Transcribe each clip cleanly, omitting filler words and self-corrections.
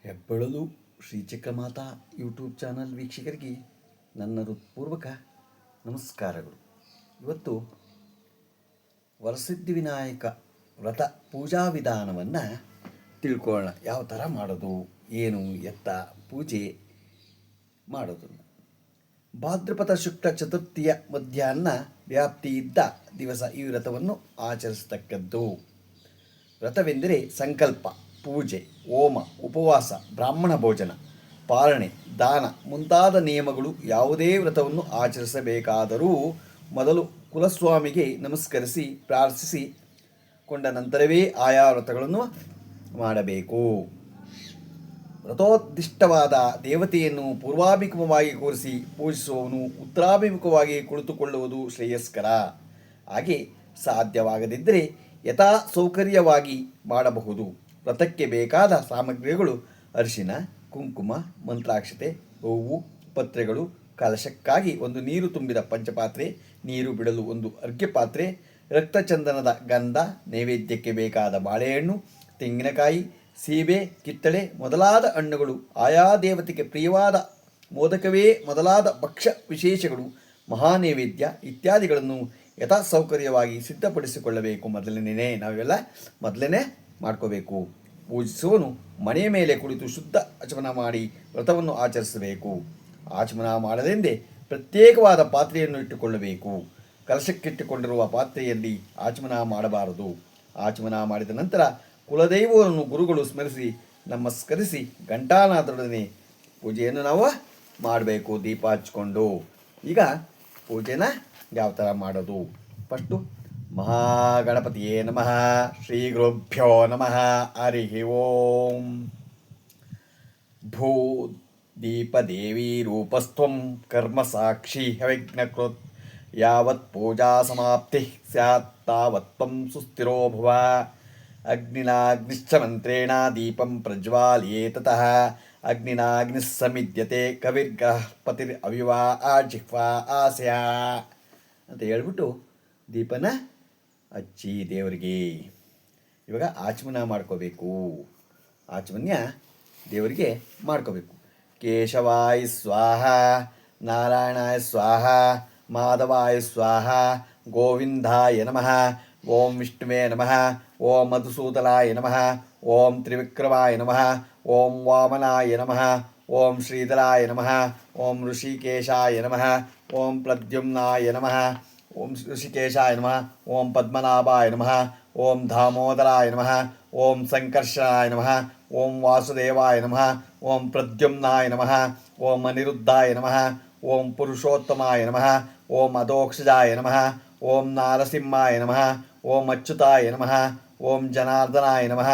ಹೆಬ್ಬಳಲು Shri Chakramata YouTube channel ವೀಕ್ಷಕರಿಗೆ ನನ್ನ ಹೃತ್ಪೂರ್ವಕ ನಮಸ್ಕಾರಗಳು. ಇವತ್ತು ವರಸಿದ್ಧಿ ವಿನಾಯಕ ವ್ರತ ಪೂಜಾ ವಿಧಾನವನ್ನು ತಿಳ್ಕೊಳ್ಳೋಣ. ಯಾವ ಥರ ಮಾಡೋದು, ಏನು ಎತ್ತ ಪೂಜೆ ಮಾಡೋದನ್ನು. ಭಾದ್ರಪದ ಶುಕ್ಲ ಚತುರ್ಥಿಯ ಮಧ್ಯಾಹ್ನ ವ್ಯಾಪ್ತಿ ಇದ್ದ ದಿವಸ ಈ ವ್ರತವನ್ನು ಆಚರಿಸತಕ್ಕದ್ದು. ವ್ರತವೆಂದರೆ ಸಂಕಲ್ಪ, ಪೂಜೆ, ಹೋಮ, ಉಪವಾಸ, ಬ್ರಾಹ್ಮಣ ಭೋಜನ, ಪಾಲನೆ, ದಾನ ಮುಂತಾದ ನಿಯಮಗಳು. ಯಾವುದೇ ವ್ರತವನ್ನು ಆಚರಿಸಬೇಕಾದರೂ ಮೊದಲು ಕುಲಸ್ವಾಮಿಗೆ ನಮಸ್ಕರಿಸಿ ಪ್ರಾರ್ಥಿಸಿ ಕೊಂಡ ನಂತರವೇ ಆಯಾ ವ್ರತಗಳನ್ನು ಮಾಡಬೇಕು. ವ್ರತೋದ್ದಿಷ್ಟವಾದ ದೇವತೆಯನ್ನು ಪೂರ್ವಾಭಿಮುಖವಾಗಿ ಕೂರಿಸಿ ಪೂಜಿಸುವವನು ಉತ್ತರಾಭಿಮುಖವಾಗಿ ಕುಳಿತುಕೊಳ್ಳುವುದು ಶ್ರೇಯಸ್ಕರ. ಹಾಗೆ ಸಾಧ್ಯವಾಗದಿದ್ದರೆ ಯಥಾ ಸೌಕರ್ಯವಾಗಿ ಮಾಡಬಹುದು. ವ್ರತಕ್ಕೆ ಬೇಕಾದ ಸಾಮಗ್ರಿಗಳು: ಅರಿಶಿನ, ಕುಂಕುಮ, ಮಂತ್ರಾಕ್ಷತೆ, ಹೂವು, ಪತ್ರೆಗಳು, ಕಲಶಕ್ಕಾಗಿ ಒಂದು ನೀರು ತುಂಬಿದ ಪಂಚಪಾತ್ರೆ, ನೀರು ಬಿಡಲು ಒಂದು ಅರ್ಘ್ಯಪಾತ್ರೆ, ರಕ್ತಚಂದನದ ಗಂಧ, ನೈವೇದ್ಯಕ್ಕೆ ಬೇಕಾದ ಬಾಳೆಹಣ್ಣು, ತೆಂಗಿನಕಾಯಿ, ಸೀಬೆ, ಕಿತ್ತಳೆ ಮೊದಲಾದ ಹಣ್ಣುಗಳು, ಆಯಾ ದೇವತೆಗೆ ಪ್ರಿಯವಾದ ಮೋದಕವೇ ಮೊದಲಾದ ಭಕ್ಷ್ಯ ವಿಶೇಷಗಳು, ಮಹಾನೈವೇದ್ಯ ಇತ್ಯಾದಿಗಳನ್ನು ಯಥಾ ಸೌಕರ್ಯವಾಗಿ ಸಿದ್ಧಪಡಿಸಿಕೊಳ್ಳಬೇಕು. ನಾವೆಲ್ಲ ಮೊದಲನೇ ಮಾಡ್ಕೋಬೇಕು. ಪೂಜಿಸುವನು ಮನೆಯ ಮೇಲೆ ಕುಳಿತು ಶುದ್ಧ ಆಚಮನ ಮಾಡಿ ವ್ರತವನ್ನು ಆಚರಿಸಬೇಕು. ಆಚಮನ ಮಾಡಲೆಂದೇ ಪ್ರತ್ಯೇಕವಾದ ಪಾತ್ರೆಯನ್ನು ಇಟ್ಟುಕೊಳ್ಳಬೇಕು. ಕಲಶಕ್ಕಿಟ್ಟುಕೊಂಡಿರುವ ಪಾತ್ರೆಯಲ್ಲಿ ಆಚಮನ ಮಾಡಬಾರದು. ಆಚಮನ ಮಾಡಿದ ನಂತರ ಕುಲದೈವವನ್ನು ಗುರುಗಳು ಸ್ಮರಿಸಿ ನಮಸ್ಕರಿಸಿ ಘಂಟಾನಾದರೊಡನೆ ಪೂಜೆಯನ್ನು ನಾವು ಮಾಡಬೇಕು, ದೀಪ ಹಚ್ಕೊಂಡು. ಈಗ ಪೂಜೆನ ಯಾವ ಥರ ಮಾಡೋದು? ಫಸ್ಟು ಮಹಾಗಣಪತಿಯೇ ನಮಃ. ಶ್ರೀ ಗುರುಭ್ಯೋ ನಮಃ. ಹರಿ ಓಂ. ಭೂ ದೀಪದೇವಿ ರೂಪಸ್ತ್ವಂ ಕರ್ಮ ಸಾಕ್ಷಿ ಹವಿಘ್ನಕೃತ್. ಯಾವತ್ ಪೂಜಾ ಸಮಾಪ್ತಿ ಸ್ಯಾತ್ ತಾವತ್ ತ್ವಂ ಸುಸ್ಥಿರೋ ಭವ. ಅಗ್ನಿನಾಗ್ನಿಶ್ಚ ಮಂತ್ರೇಣ ದೀಪಂ ಪ್ರಜ್ವಾಲ್ಯೇ ತತಃ ಅಗ್ನಿನಾಗ್ನಿಃ ಸಮಿದ್ಯತೆ ಕವಿರ್ಗ್ರಹ ಪತಿರ್ ಅವಿವಾ ಜಿಹ್ವಾ ಆಸ್ಯ ಅಂತ ಹೇಳ್ಬಿಟ್ಟು ದೀಪನ ಹಚ್ಚಿ ದೇವರಿಗೆ. ಇವಾಗ ಆಚಮನ ಮಾಡ್ಕೋಬೇಕು. ಆಚಮನ್ಯ ದೇವರಿಗೆ ಮಾಡ್ಕೋಬೇಕು. ಕೇಶವಾಯ ಸ್ವಾಹ, ನಾರಾಯಣಾಯ ಸ್ವಾಹ, ಮಾಧವಾಯ ಸ್ವಾಹ, ಗೋವಿಂದಾಯ ನಮಃ, ಓಂ ವಿಷ್ಣುವೇ ನಮಃ, ಓಂ ಮಧುಸೂದನಾಯ ನಮಃ, ಓಂ ತ್ರಿವಿಕ್ರಮಾಯ ನಮಃ, ಓಂ ವಾಮನಾಯ ನಮಃ, ಓಂ ಶ್ರೀಧರಾಯ ನಮಃ, ಓಂ ಋಷಿಕೇಶಾಯ ನಮಃ, ಓಂ ಪ್ರದ್ಯುಮ್ನಾಯ ನಮಃ, ಓಂ ಋಷಿಕೇಶಾಯ ನಮಃ, ಓಂ ಪದ್ಮನಾಭಾಯ ನಮಃ, ಓಂ ದಾಮೋದರಾಯ ನಮಃ, ಓಂ ಸಂಕರ್ಷಣಾಯ ನಮಃ, ಓಂ ವಾಸುದೇವಾಯ ನಮಃ, ಓಂ ಪ್ರದ್ಯುಮ್ನಾಯ ನಮಃ, ಓಂ ಅನಿರುದ್ಧಾಯ ನಮಃ, ಓಂ ಪುರುಷೋತ್ತಮಾಯ ನಮಃ, ಓಂ ಅಧೋಕ್ಷಜಾಯ ನಮಃ, ಓಂ ನಾರಸಿಂಹಾಯ ನಮಃ, ಓಂ ಅಚ್ಯುತಾಯ ನಮಃ, ಓಂ ಜನಾರ್ದನಾಯ ನಮಃ,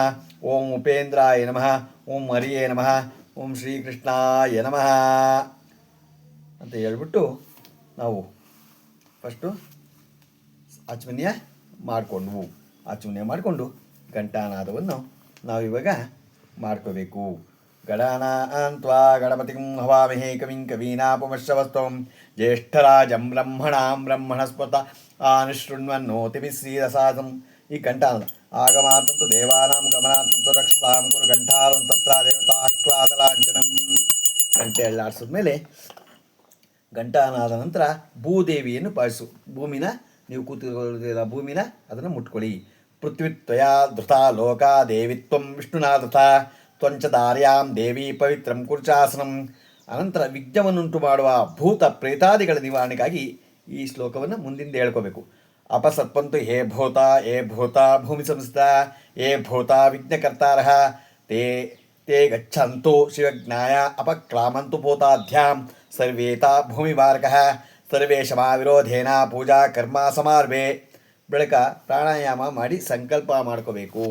ಓಂ ಉಪೇಂದ್ರಾಯ ನಮಃ, ಓಂ ಹರಿಯೇ ನಮಃ, ಓಂ ಶ್ರೀಕೃಷ್ಣಾಯ ನಮಃ ಅಂತ ಹೇಳ್ಬಿಟ್ಟು ನಾವು ಫಸ್ಟು ಆಚಮನ್ಯ ಮಾಡಿಕೊಂಡು ಘಂಟಾನಾದವನ್ನು ನಾವಿವಾಗ ಮಾಡ್ಕೋಬೇಕು. ಗಣಾನಾನ್ತ್ವಾ ಗಣಪತಿಂ ಹವಾಮಹೇ ಕವಿಂ ಕವೀನಾಪಮಶ್ರವಸ್ತವಂ ಜ್ಯೇಷ್ಠರಾಜಂ ಬ್ರಹ್ಮಣಸ್ಪತ ಆನುಶೃಣ್ವನ್ನೋತಿಭಿಃ ಶ್ರೀರಸಾದಂ. ಈ ಘಂಟಾನಾದ ಆಗಮಾತಂತು ದೇವಾನಾಂ ಗಮನಾತಂತು ರಕ್ಷಸಾಂ ಕುರು ಘಂಟಾರಂ ತತ್ರ ದೇವತಾಹ್ಲಾದಲಾಂಛನಂ. ಗಂಟೆ ಅಳ್ಳಾಡಿಸಿದ್ಮೇಲೆ ಘಂಟಾನಾದ ನಂತರ ಭೂದೇವಿಯನ್ನು ಪಾಲಿಸು. ಭೂಮಿನ ನೀವು ಕೂತಿರೋ ಭೂಮಿನ ಅದನ್ನು ಮುಟ್ಕೊಳ್ಳಿ. ಪೃಥ್ವಿತ್ವಯ ಧೃತ ಲೋಕ ದೇವಿತ್ವಂ ವಿಷ್ಣುನಾ ಧೃತ ತ್ವಂಚ ದಾರ್ಯಾಂ ದೇವಿ ಪವಿತ್ರಂ ಕುರ್ಚಾಸನಂ. ಅನಂತರ ವಿಘ್ನವನ್ನುಂಟು ಮಾಡುವ ಭೂತ ಪ್ರೇತಾದಿಗಳ ನಿವಾರಣೆಗಾಗಿ ಈ ಶ್ಲೋಕವನ್ನು ಮುಂದಿಂದ ಹೇಳ್ಕೋಬೇಕು. ಅಪಸತ್ವಂತು ಹೇ ಭೂತ ಭೂಮಿ ಸಂಸ್ಥಿತ ಹೇ ಭೂತ ವಿಘ್ನಕರ್ತಾರಃ ತೇ ಗಚ್ಚಂತು ಶಿವಜ್ಞಾಯ ಅಪಕ್ರಾಮಂತು ಭೂತಾಧ್ಯಾಂ ಸರ್ವೇತಾ ಭೂಮಿಮಾರ್ಗಃ ಸರ್ವೇಶಮಾವಿರೋಧೇನ ಪೂಜಾ ಕರ್ಮ ಸಮಾರ್ಭೆ. ಬೆಳಕ ಪ್ರಾಣಾಯಾಮ ಮಾಡಿ ಸಂಕಲ್ಪ ಮಾಡ್ಕೋಬೇಕು.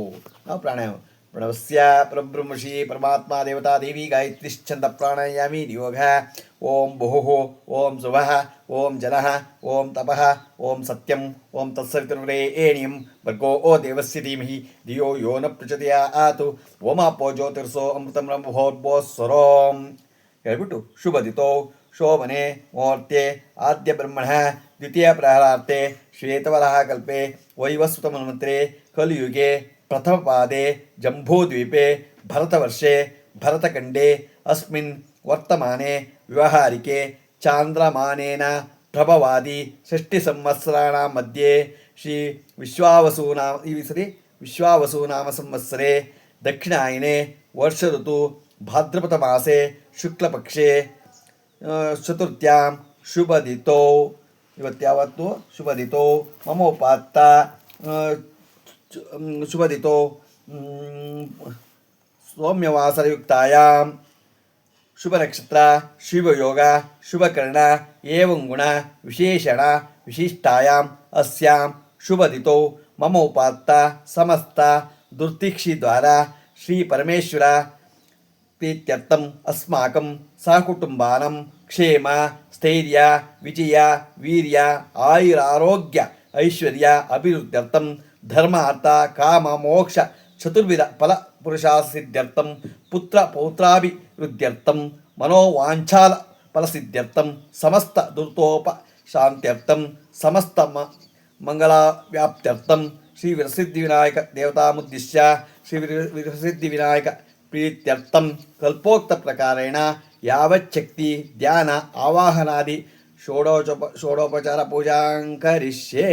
ನಾವು ಪ್ರಾಣಾಯಾಮ ಪ್ರಣವಸ್ಯ ಪರಬ್ರಹ್ಮಷಿ ಪರಮಾತ್ಮ ದೇವತಾ ದೇವಿ ಗಾಯತ್ರಿಶ್ಚಂದ ಪ್ರಾಣಾಯಾಮಿ ಯೋಗ. ಓಂ ಭುಃ, ಓಂ ಶುಭಃ, ಓಂ ಜನಃ, ಓಂ ತಪಃ, ಓಂ ಸತ್ಯಂ, ಓಂ ತತ್ಸವಿತುರ್ವರೇಣ್ಯಂ ಭರ್ಗೋ ದೇವಸ್ಯ ಧೀಮಹಿ ಧಿಯೋ ಯೋ ನ ಪ್ರಚೋದಯಾತ್. ಓಮಾಪೋ ಜ್ಯೋತಿರ್ಸೋ ಅಮೃತಂ ಬ್ರಹ್ಮೋರ್ಭೋಸ್ವರೋಂ ಹೇಳ್ಬಿಟ್ಟು ಶುಭದಿತೋ ಶೋಭನೆ ಮುಹೂರ್ತೆ ಆದ್ಯ ಬ್ರಹ್ಮಣ ದ್ವಿತೀಯ ಪ್ರಹರಾರ್ತೆ ಶ್ವೇತವರಹ ಕಲ್ಪೆ ವೈವಸ್ವತ ಮನ್ವಂತರೆ ಕಲಿಯುಗೆ ಪ್ರಥಮ ಪಾದೆ ಜಂಬೂದ್ವೀಪೆ ಭರತವರ್ಷೆ ಭರತಖಂಡೇ ಅಸ್ಮಿನ್ ವರ್ತಮಾನೆ ವ್ಯವಹಾರಿಕೆ ಚಾಂದ್ರಮಾನೇನ ಪ್ರಭವಾದಿ ಷಷ್ಟಿ ಸಂವತ್ಸರಾಣ ಮಧ್ಯೆ ಶ್ರೀ ವಿಶ್ವಾವಸೂನಾಮ ಸಂವತ್ಸರೆ ದಕ್ಷಿಣಾಯನೆ ವರ್ಷ ಋತು ಭಾದ್ರಪದ ಮಾಸೆ ಶುಕ್ಲಪಕ್ಷೆ ಚತುರ್ಥ್ಯಾಂ ಶುಭದಿತೋ ಇವತ್ಯಾವತ್ತು ಶುಭದಿತೋ ಮಮೋಪಾತ್ತ ಶುಭದಿತೋ ಸೌಮ್ಯವಾಸರಯುಕ್ತಾಯಾಂ ಶುಭ ನಕ್ಷತ್ರ ಶುಭಯೋಗ ಶುಭಕರ್ಣ ಏವಂ ಗುಣ ವಿಶೇಷಣ ವಿಶಿಷ್ಟಾಯಾಂ ಅಸ್ಯಾಂ ಶುಭದಿತೋ ಮಮ ಉಪಾತ್ತ ಸಮಸ್ತ ದುರ್ತಿಕ್ಷಿ ದ್ವಾರ ಶ್ರೀ ಪರಮೇಶ್ವರ ಪ್ರೀತ್ಯರ್ಥಂ ಅಸ್ಮಾಕಂ ಸಹಕುಟುಂಬಾನಂ ಕ್ಷೇಮ ಸ್ಥೈರ್ಯ ವಿಜಯ ವೀರ್ಯ ಆಯುರಾರೋಗ್ಯ ಐಶ್ವರ್ಯ ಅಭಿವೃದ್ಧ್ಯರ್ಥಂ ಧರ್ಮ ಅರ್ಥ ಕಾಮ ಮೋಕ್ಷ ಚತುರ್ವಿಧ ಫಲ ಪುರುಷಾಸಿದ್ಧ್ಯರ್ಥಂ ಪುತ್ರ ಪೌತ್ರಾಭಿವೃದ್ಧ್ಯರ್ಥಂ ಮನೋವಾಂಛಾಲ ಫಲಸಿದ್ಧ್ಯರ್ಥಂ ಸಮಸ್ತ ದುರ್ತೋಪಶಾಂತ್ಯರ್ಥಂ ಸಮಸ್ತ ಮಂಗಲಾವ್ಯಾಪ್ತ್ಯರ್ಥಂ ಶ್ರೀ ವಿರಸಿದ್ಧಿವಿನಾಯಕ ದೇವತಾಮುದ್ದಿಶ್ಯ ಶ್ರೀ ವಿರಸಿದ್ಧಿವಿನಾಯಕ ಪ್ರೀತ್ಯರ್ಥಂ ಕಲ್ಪೋಕ್ತ ಪ್ರಕಾರೇಣ ಯಾವಚ್ಛಕ್ತಿ ಧ್ಯಾನ ಆವಾಹನಾದಿ ಷೋಡೋಪಚಾರ ಪೂಜಾಂಕರಿಷ್ಯೆ.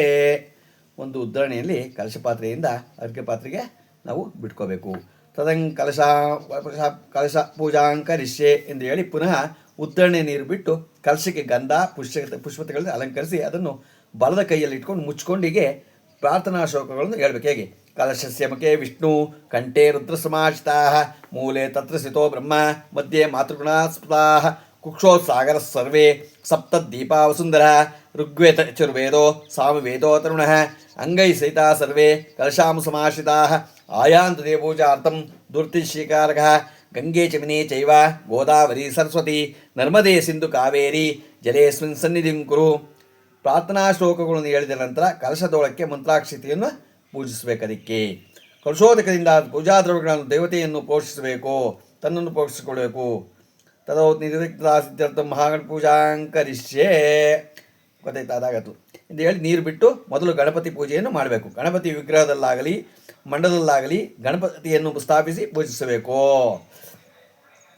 ಒಂದು ಉದ್ಧರಣೆಯಲ್ಲಿ ಕಲಶ ಪಾತ್ರೆಯಿಂದ ಅರ್ಘ್ಯ ಪಾತ್ರೆಗೆ ನಾವು ಬಿಟ್ಕೋಬೇಕು. ತದಂ ಕಲಶ ಪೂಜಾಂಕರಿಷ್ಯೆ ಎಂದು ಹೇಳಿ ಪುನಃ ಉದ್ಧರಣೆ ನೀರು ಬಿಟ್ಟು ಕಲಶಕ್ಕೆ ಗಂಧ ಪುಷ್ಪತೆಗಳನ್ನು ಅಲಂಕರಿಸಿ ಅದನ್ನು ಬಲದ ಕೈಯಲ್ಲಿ ಇಟ್ಕೊಂಡು ಮುಚ್ಕೊಂಡಿಗೆ ಪ್ರಾರ್ಥನಾ ಶ್ಲೋಕಗಳನ್ನು ಹೇಳಬೇಕು. ಹೇಗೆ? ಕಲಶಸ್ಯ ಮುಖೇ ವಿಷ್ಣು ಕಂಠೇ ರುದ್ರಸಮಾಶ್ರಿತಾ ಮೂಲೆ ತತ್ರ ಸ್ಥಿತೋ ಬ್ರಹ್ಮ ಮಧ್ಯೆ ಮಾತೃಗುಣಾಸ್ಪೃತಾ ಕುಕ್ಷೋತ್ಸಾಗರ ಸರ್ವೇ ಸಪ್ತದೀಪಾ ವಸುಂಧರ ಋಗ್ವೇದ ಚತುರ್ವೇದೋ ಸಾಮವೇದೋ ತರುಣಃ ಅಂಗೈ ಸಹಿತಾ ಸರ್ವೇ ಕಲಶಾಂ ಸಮಾಶ್ರಿತಾ ಆಯಾಂತು ದೇವಪೂಜಾರ್ಥಂ ದುರ್ತಿಶೀಕಾರಕಃ ಗಂಗೆ ಚಮಿನೇ ಚೈವ ಗೋದಾವರಿ ಸರಸ್ವತಿ ನರ್ಮದೇ ಸಿಂಧು ಕಾವೇರಿ ಜಲೇಸ್ಮಿನ್ ಸನ್ನಿಧಿಂ ಕುರು. ಪ್ರಾರ್ಥನಾ ಶ್ಲೋಕಗಳನ್ನು ಹೇಳಿದ ನಂತರ ಕಲಶದೊಳಕ್ಕೆ ಮಂತ್ರಾಕ್ಷತೆಯನ್ನು ಪೂಜಿಸಬೇಕು. ಅದಕ್ಕೆ ಕಲಶೋದಕದಿಂದ ಪೂಜಾ ದ್ರವ್ಯಗಳನ್ನು ದೇವತೆಯನ್ನು ಪೋಷಿಸಬೇಕು, ತನ್ನನ್ನು ಪೋಷಿಸಿಕೊಳ್ಳಬೇಕು. ತದೋ ನಿರ್ವಿಘ್ನ ಮಹಾಗಣ ಪೂಜಾಂಕರಿಷ್ಯೆ ಗೊತ್ತಾಯ್ತು ಅದಾಗತ್ತು ಎಂದು ಹೇಳಿ ನೀರು ಬಿಟ್ಟು ಮೊದಲು ಗಣಪತಿ ಪೂಜೆಯನ್ನು ಮಾಡಬೇಕು. ಗಣಪತಿ ವಿಗ್ರಹದಲ್ಲಾಗಲಿ ಮಂಡಲದಲ್ಲಾಗಲಿ ಗಣಪತಿಯನ್ನು ಸ್ಥಾಪಿಸಿ ಪೂಜಿಸಬೇಕು.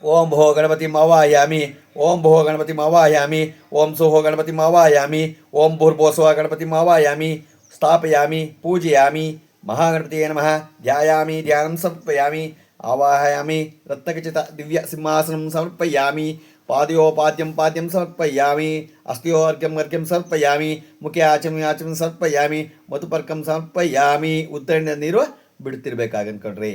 ಓಂ ಭೋ ಗಣಪತಿ ಮಾವಾಯಾಮಿ, ಓಂ ಭೋ ಗಣಪತಿ ಮಾವಾಯಾಮಿ, ಓಂ ಸೋಹೋ ಗಣಪತಿ ಮಾವಾಯಾಮಿ, ಓಂ ಭೂರ್ಭೋಸ್ವ ಗಣಪತಿ ಮಾವಾಯಾಮಿ, ಸ್ಥಾಪಯಾಮಿ ಪೂಜಯಾಮಿ. ಮಹಾಗಣಪತಿಯೇ ನಮಃ. ಧ್ಯಾಯಾಮಿ ಧ್ಯಾನಂ ಸಮರ್ಪಯಾಮಿ, ಆವಾಹಯಾಮಿ ರತ್ನಖಚಿತ ದಿವ್ಯ ಸಿಂಹಾಸನಂ ಸಮರ್ಪಯಾಮಿ. ಪಾದ್ಯೋಪಾದ್ಯಂ ಪಾದ್ಯಂ ಸಮರ್ಪಯಾಮಿ, ಅಸ್ತ್ಯೋ ಅರ್ಘ್ಯಂ ಸಮರ್ಪಯಾಮಿ, ಮುಖೆ ಆಚಮನ ಸಮರ್ಪಯಾಮಿ, ಮಧುಪರ್ಕಂ ಸಮರ್ಪಯಾಮಿ. ಉತ್ತರಣ ನೀರು ಬಿಡುತ್ತಿರಬೇಕಾಗನ್ಕೊಂಡ್ರಿ.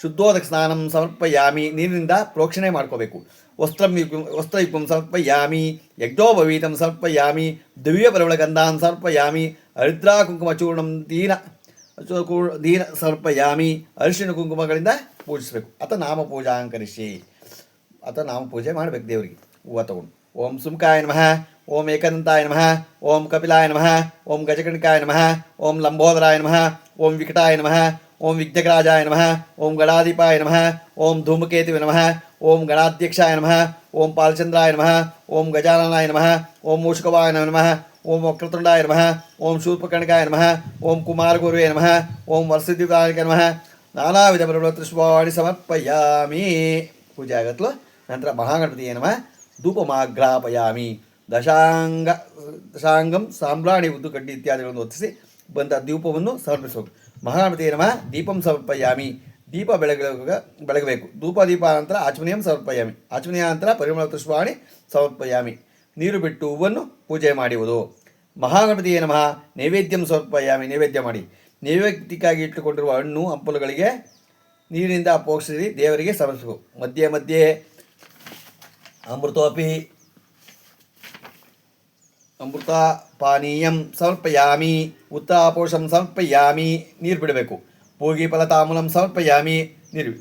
ಶುದ್ಧೋದಕ ಸ್ನಾನಂ ಸಮರ್ಪಯಾಮಿ, ನೀರಿನಿಂದ ಪ್ರೋಕ್ಷಣೆ ಮಾಡ್ಕೋಬೇಕು. ವಸ್ತ್ರಯುಕ್ತಂ ಸಮರ್ಪಯಾಮಿ, ಯಜ್ಞೋಪವೀತಂ ಸಮರ್ಪಯಾಮಿ, ದಿವ್ಯ ಪರಿಮಳ ಗಂಧಾನ್ ಸಮರ್ಪಯಾಮಿ, ಹರಿದ್ರಾ ಕುಂಕುಮಚೂರ್ಣಂ ದೀನ ಸಮರ್ಪಯಾಮಿ. ಅರಿಶಿನ ಕುಂಕುಮಗಳಿಂದ ಪೂಜಿಸಬೇಕು. ಅಥವಾ ನಾಮ ಪೂಜಾಂಕರಿಸಿ ಅಥವಾ ನಾಮ ಪೂಜೆ ಮಾಡಬೇಕು ದೇವರಿಗೆ. ಹೂವು ತಗೊಂಡು ಓಂ ಸುಮ್ಕಾಯ ನಮಃ, ಓಂ ಏಕದಂತಾಯ ನಮಃ, ಓಂ ಕಪಿಲಾಯ ನಮಃ, ಓಂ ಗಜಕರ್ಣಿಕಾಯ ನಮಃ, ಓಂ ಲಂಬೋದರಾಯ ನಮಃ, ಓಂ ವಿಕಟಾಯ ನಮಃ, ಓಂ ವಿಘ್ನರಾಜಾಯ ನಮಃ, ಓಂ ಗಣಾಧಿಪಾಯ ನಮಃ, ಓಂ ಧೂಮಕೇತುವೆ ನಮಃ, ಓಂ ಗಣಾಧ್ಯಕ್ಷಾಯ ನಮಃ, ಓಂ ಪಾಲಚಂದ್ರಾಯ ನಮಃ, ಓಂ ಗಜಾನನಾಯ ನಮಃ, ಓಂ ಮೂಷಕವಾಯ ನಮಃ, ಓಂ ವಕ್ರತುಂಡಾಯ ನಮಃ, ಓಂ ಶೂರ್ಪಕರ್ಣಿಕಾಯ ನಮಃ, ಓಂ ಕುಮಾರಗುರುವೇ ನಮಃ, ಓಂ ವರಸಿದ್ಧಿಕಾಯ ನಮಃ. ನಾನಾ ವಿಧ ಪುಷ್ಪಾಣಿ ಸಮರ್ಪಯಾಮಿ. ಪೂಜೆ ಆಗತ್ಲು. ನಂತರ ಮಹಾಗಣಪತಿಯೇ ನಮಃ ಧೂಪಮಾಘ್ರಾಪಯಾಮಿ. ದಶಾಂಗಂ ಸಾಂಬ್ರಾಣಿ ಉದ್ದು ಕಡ್ಡಿ ಇತ್ಯಾದಿಗಳನ್ನು ಹೊತ್ತಿಸಿ ಬಂದ ಧೂಪವನ್ನು ಸಮರ್ಪಿಸಬೇಕು. ಮಹಾಗಣಪತಿಯೇ ನಮಃ ದೀಪಂ ಸಮರ್ಪಯಾಮಿ. ದೀಪ ಬೆಳಗಬೇಕು. ಧೂಪ ದೀಪ ನಂತರ ಆಚಮನೀಯಂ ಸಮರ್ಪಯಾಮಿ. ಆಚಮನೀಯ ನಂತರ ಪರಿಮಳ ಪುಷ್ಪಾಣಿ ಸಮರ್ಪಯಾಮಿ. ನೀರು ಬಿಟ್ಟು ಹೂವನ್ನು ಪೂಜೆ ಮಾಡುವುದು. ಮಹಾಗಣಪತಿಯೇ ನಮಃ ನೈವೇದ್ಯಂ ಸಮರ್ಪಯಾಮಿ. ನೈವೇದ್ಯ ಮಾಡಿ. ನೈವೇದ್ಯಕ್ಕಾಗಿ ಇಟ್ಟುಕೊಂಡಿರುವ ಹಣ್ಣು ಹಂಪಲುಗಳಿಗೆ ನೀರಿನಿಂದ ಪೋಷಿಸಿ ದೇವರಿಗೆ ಸಮರ್ಪಿಸಬೇಕು. ಮಧ್ಯೆ ಮಧ್ಯೆ ಅಮೃತ ಪಾನೀಯಂ ಸಮರ್ಪಯಾಮಿ. ಉತ್ತರಾಪೋಷಂ ಸಮರ್ಪಯಾಮಿ. ನೀರು ಬಿಡಬೇಕು. ಪೂಗಿ ಫಲತಾಮೂಲಂ ಸಮರ್ಪಯಾಮಿ. ನೀರು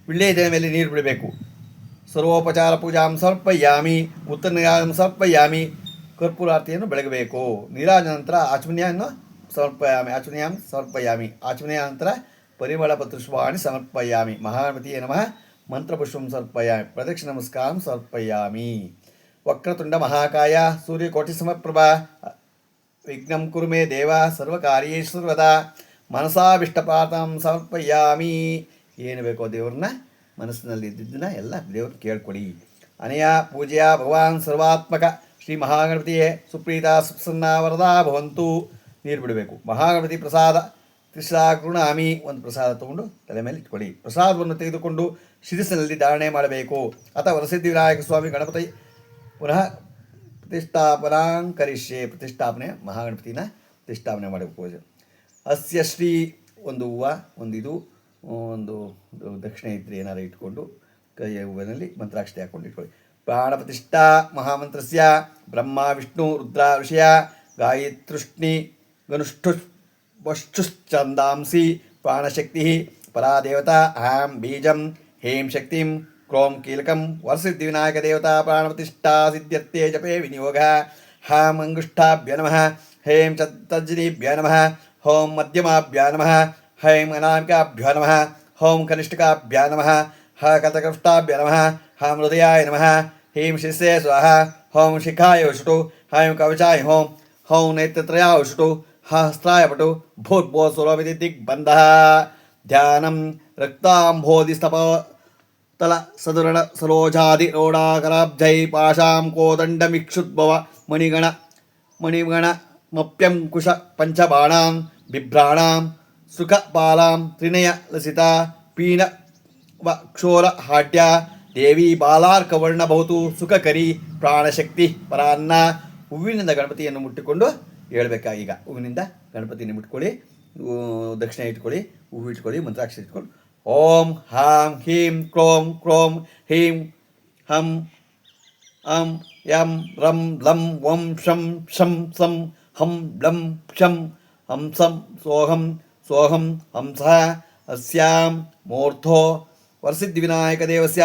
ವಿಳ್ಳೆದೆಲೆ ಮೇಲೆ ನೀರು ಬಿಡಬೇಕು. ಸರ್ವೋಪಚಾರ ಪೂಜಾಂ ಸಮರ್ಪಯಾಮಿ. ಉತ್ತರ ನೀರಾಜಂ ಸಮರ್ಪಯಾಮಿ. ಕರ್ಪೂರಾರ್ತಿಯನ್ನು ಬೆಳಗಬೇಕು. ನೀರಾಜ ನಂತರ ಆಚಮನೀಯನ್ನು ಸಮರ್ಪಯಾಮಿ. ಆಚಮನೀಯ ನಂತರ ಪರಿಮಳ ಪುಷ್ಪಾಣಿ ಸಮರ್ಪಯಾಮಿ. ಮಹಾಗಣಪತಿಯೇ ನಮಃ ಮಂತ್ರಪುಷ್ಪಂ ಸಮರ್ಪಯಾಮಿ. ಪ್ರದಕ್ಷಿಣ ನಮಸ್ಕಾರಂ ಸಮರ್ಪಯಾಮಿ. ವಕ್ರತುಂಡ ಮಹಾಕಾಯ ಸೂರ್ಯಕೋಟಿ ಸಮಪ್ರಭಾ ವಿಘ್ನಂ ಕುರು ಮೇ ದೇವ ಸರ್ವಕಾರ್ಯೇಷು ಸರ್ವದಾ. ಮನಸಾಭಿಷ್ಟಪಾತಂ ಸಮರ್ಪಯಾಮಿ. ಏನು ಬೇಕೋ ದೇವ್ರನ್ನ ಮನಸ್ಸಿನಲ್ಲಿ ಇದ್ದಿದ್ದನ್ನ ಎಲ್ಲ ದೇವರು ಕೇಳ್ಕೊಡಿ. ಅನೆಯ ಪೂಜೆಯ ಭಗವಾನ್ ಸರ್ವಾತ್ಮಕ ಶ್ರೀ ಮಹಾಗಣಪತಿಯೇ ಸುಪ್ರೀತ ಸುಪ್ರಸನ್ನ ವರದಾ ಭವಂತು. ನೀರು ಬಿಡಬೇಕು. ಮಹಾಗಣಪತಿ ಪ್ರಸಾದ ತ್ರಿಶಾಕೃಣಾಮಿ, ಒಂದು ಪ್ರಸಾದ ತಗೊಂಡು ತಲೆ ಮೇಲೆ ಇಟ್ಕೊಳ್ಳಿ. ಪ್ರಸಾದವನ್ನು ತೆಗೆದುಕೊಂಡು ಶಿರಸ್ಸಿನಲ್ಲಿ ಧಾರಣೆ ಮಾಡಬೇಕು. ಅಥವಾ ವರಸಿದ್ಧಿ ವಿನಾಯಕ ಸ್ವಾಮಿ ಗಣಪತಿ ಪುನಃ ಪ್ರತಿಷ್ಠಾಪನಾಂಕರಿಷ್ಯೆ. ಪ್ರತಿಷ್ಠಾಪನೆ ಮಹಾಗಣಪತಿನ ಪ್ರತಿಷ್ಠಾಪನೆ ಮಾಡಬೇಕು. ಅಸ್ಯ ಶ್ರೀ ಒಂದು ಹೂವು, ಒಂದು ದಕ್ಷಿಣ ಇದ್ರೆ ಏನಾರು ಇಟ್ಕೊಂಡು ಕೈಯ ಹೂವಿನಲ್ಲಿ ಮಂತ್ರಾಕ್ಷತೆ ಹಾಕೊಂಡು ಇಟ್ಕೊಳ್ಳಿ. ಪ್ರಾಣ ಪ್ರತಿಷ್ಠಾ ಮಹಾಮಂತ್ರಸ್ಯ ಬ್ರಹ್ಮ ವಿಷ್ಣು ರುದ್ರ ಋಷಯ ಗಾಯತೃಷ್ಣಿ ಗನುಷ್ಠುಶ್ಚಂದಾಂಸಿ ಪ್ರಾಣಶಕ್ತಿ ಪರಾ ದೇವತಾ ಅಹಂ ಬೀಜಂ ಹೇಂ ಶಕ್ತಿಂ ಕ್ರೋಂ ಕೀಲಕಂ ವರಸಿದ್ಧಿ ವಿನಾಯಕ ದೇವತಾ ಪ್ರಾಣ ಪ್ರತಿಷ್ಠಾ ಸಿದ್ಧ್ಯರ್ಥೆ ಜಪೇ ವಿನಿಯೋಗ. ಹಾಂ ಅಂಗುಷ್ಠಾಭ್ಯ ನಮಃ, ಹೇಂ ತಜ್ಜನೀಭ್ಯ ನಮಃ, ಹೋಂ ಮಧ್ಯಮಾಭ್ಯ ನಮಃ, ಹೈಂ ಅನಾಮಿಕಾಭ್ಯ ನಮಃ, ಹೋಂ ಕನಿಷ್ಠಕಾಭ್ಯ ನಮಃ, ಹ ಕತಕೃಷ್ಟಾಭ್ಯ ನಮಃ, ಹಾಂ ಹೃದಯಾಯ ನಮಃ, ಹೀಂ ಶಿರಸೇ ಸ್ವಾಹ, ಹೋಂ ಶಿಖಾಯ ಉಷುಟು, ಹೈಂ ಕವಚಾಯ ಹೋಂ, ಹೌಂ ನೇತ್ರತ್ರಯ ಉಷುಟು, ಹಸ್ತ್ರಾಯ ಪಟು ಭೂರ್ಭೋ ಸುರವಿಧಿ ದಿಗ್ಬಂಧ. ಧ್ಯಾನಂ ರಕ್ತಾಂಬೋಧಿಸ್ತಪ ತಲ ಸದುರಣ ಸರೋಜಾದಿ ರೋಡಾಕರಾಬ್ಜೈ ಪಾಶಾಂ ಕೋದಂಡಮಿಕ್ಷುದ್ಭವ ಮಣಿಗಣ ಮಪ್ಯಂಕುಶ ಪಂಚಬಾಣಾಂ ಬಿಭ್ರಾಣಾಂ ಸುಖಪಾಲಾಂ ತ್ರಿನಯ ಲಸಿತಾ ಪೀನ ವಕ್ಷೋರ ಹಾಡ್ಯ ದೇವಿ ಬಾಲಾರ್ಕವರ್ಣ ಬಹುತು ಸುಖಕರಿ ಪ್ರಾಣಶಕ್ತಿ ಪರಾನ್ನ. ಹೂವಿನಿಂದ ಗಣಪತಿಯನ್ನು ಮುಟ್ಟಿಕೊಂಡು ಹೇಳ್ಬೇಕಾ. ಈಗ ಹೂವಿನಿಂದ ಗಣಪತಿಯನ್ನು ಮುಟ್ಕೊಳ್ಳಿ, ದಕ್ಷಿಣ ಇಟ್ಕೊಳ್ಳಿ, ಹೂವು ಇಟ್ಕೊಳ್ಳಿ, ಮಂತ್ರಾಕ್ಷರ ಇಟ್ಕೊಂಡು ಓಂ ಹಾಂ ಹೀಂ ಕ್ರೋಂ ಕ್ರೋಂ ಹೀಂ ಹಂ ಅಂ ಯಂ ರಂ ಲಂ ವಂ ಶಂ ಶಂ ಸಂ ಹಂ ಬ್ಲಂ ಶಂ ಹಂಸಂ ಸೋಹಂ ಸೋಹಂ ಹಂಸಃ ಅಸ್ಯಾಂ ಮೂರ್ಧೋ ವರಸಿದ್ಧಿವಿನಾಯಕದೇವಸ್ಯ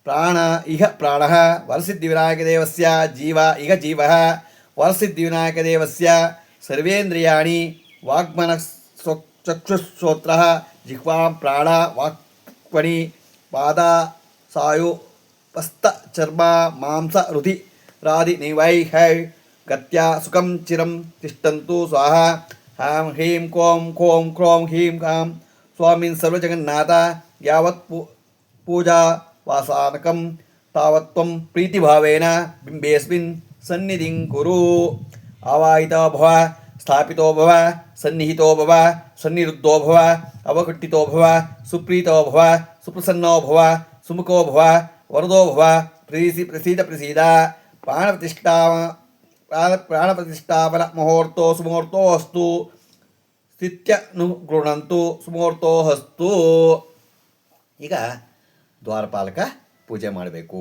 ಪ್ರಾಣ ಇಹ ಪ್ರಾಣಃ ವರಸಿದ್ಧಿವಿನಾಯಕದೇವಸ್ಯ ಜೀವ ಇಹ ಜೀವಃ ವರಸಿದ್ಧಿವಿನಾಯಕದೇವಸ್ಯ ಸರ್ವೇಂದ್ರಿಯಾಣಿ ವಾಗ್ಮನಶ್ಚಕ್ಷುಶ್ರೋತ್ರಃ ಜಿಹ್ವಾಂ ಪ್ರಾಣ ವಾಕ್ಪಣಿ ಪಾದ ಸಾಯು ಪಸ್ತ ಚರ್ಮ ಮಾಂಸ ರುಧಿರಾದಿ ನೈವೈಹೈ ಗತ್ಯ ಸುಖಂ ಚಿರಂ ತಿಷ್ಟಂತು ಸ್ವಾಹ. ಹಾಂ ಹೀಂ ಕೋಂ ಖೋಂ ಕ್ರೋಂ ಹೀಂ ಕಾಂ ಸ್ವಾಮಿನ್ ಸರ್ವಜಗನ್ನಾಥ ಯಾವತ್ ಪೂಜಾ ವಾಸಾನಕಂ ತಾವತ್ವಂ ಪ್ರೀತಿಭಾವೇನ ಬಿಂಬೇಸ್ಮಿನ್ ಸನ್ನಿಧಿಂ ಕುರು. ಆವಾಹಿತೋ ಭವ, ಸ್ಥಾಪಿತೋ ಭವ, ಸನ್ನಿಹಿತೋ ಭವ, ಸನ್ನಿರುದ್ಧೋ ಭವ, ಅವಘಟ್ಟಿತೋ ಭವ, ಸುಪ್ರೀತೋ ಭವ, ಸುಪ್ರಸನ್ನೋ ಭವ, ಸುಮುಖೋ ಭವ, ವರದೋ ಭವ, ಪ್ರಸೀದ ಪ್ರಸೀದ. ಪ್ರಾಣ ಪ್ರತಿಷ್ಠಾಪನ ಮುಹೂರ್ತೋ ಸುಮುಹೂರ್ತೋ ಅಸ್ತು ಸ್ಥಿತ್ಯನು ಗೃಣಂತು ಸುಮುಹೂರ್ತೋ ಹಸ್ತು. ಈಗ ದ್ವಾರಪಾಲಕ ಪೂಜೆ ಮಾಡಬೇಕು.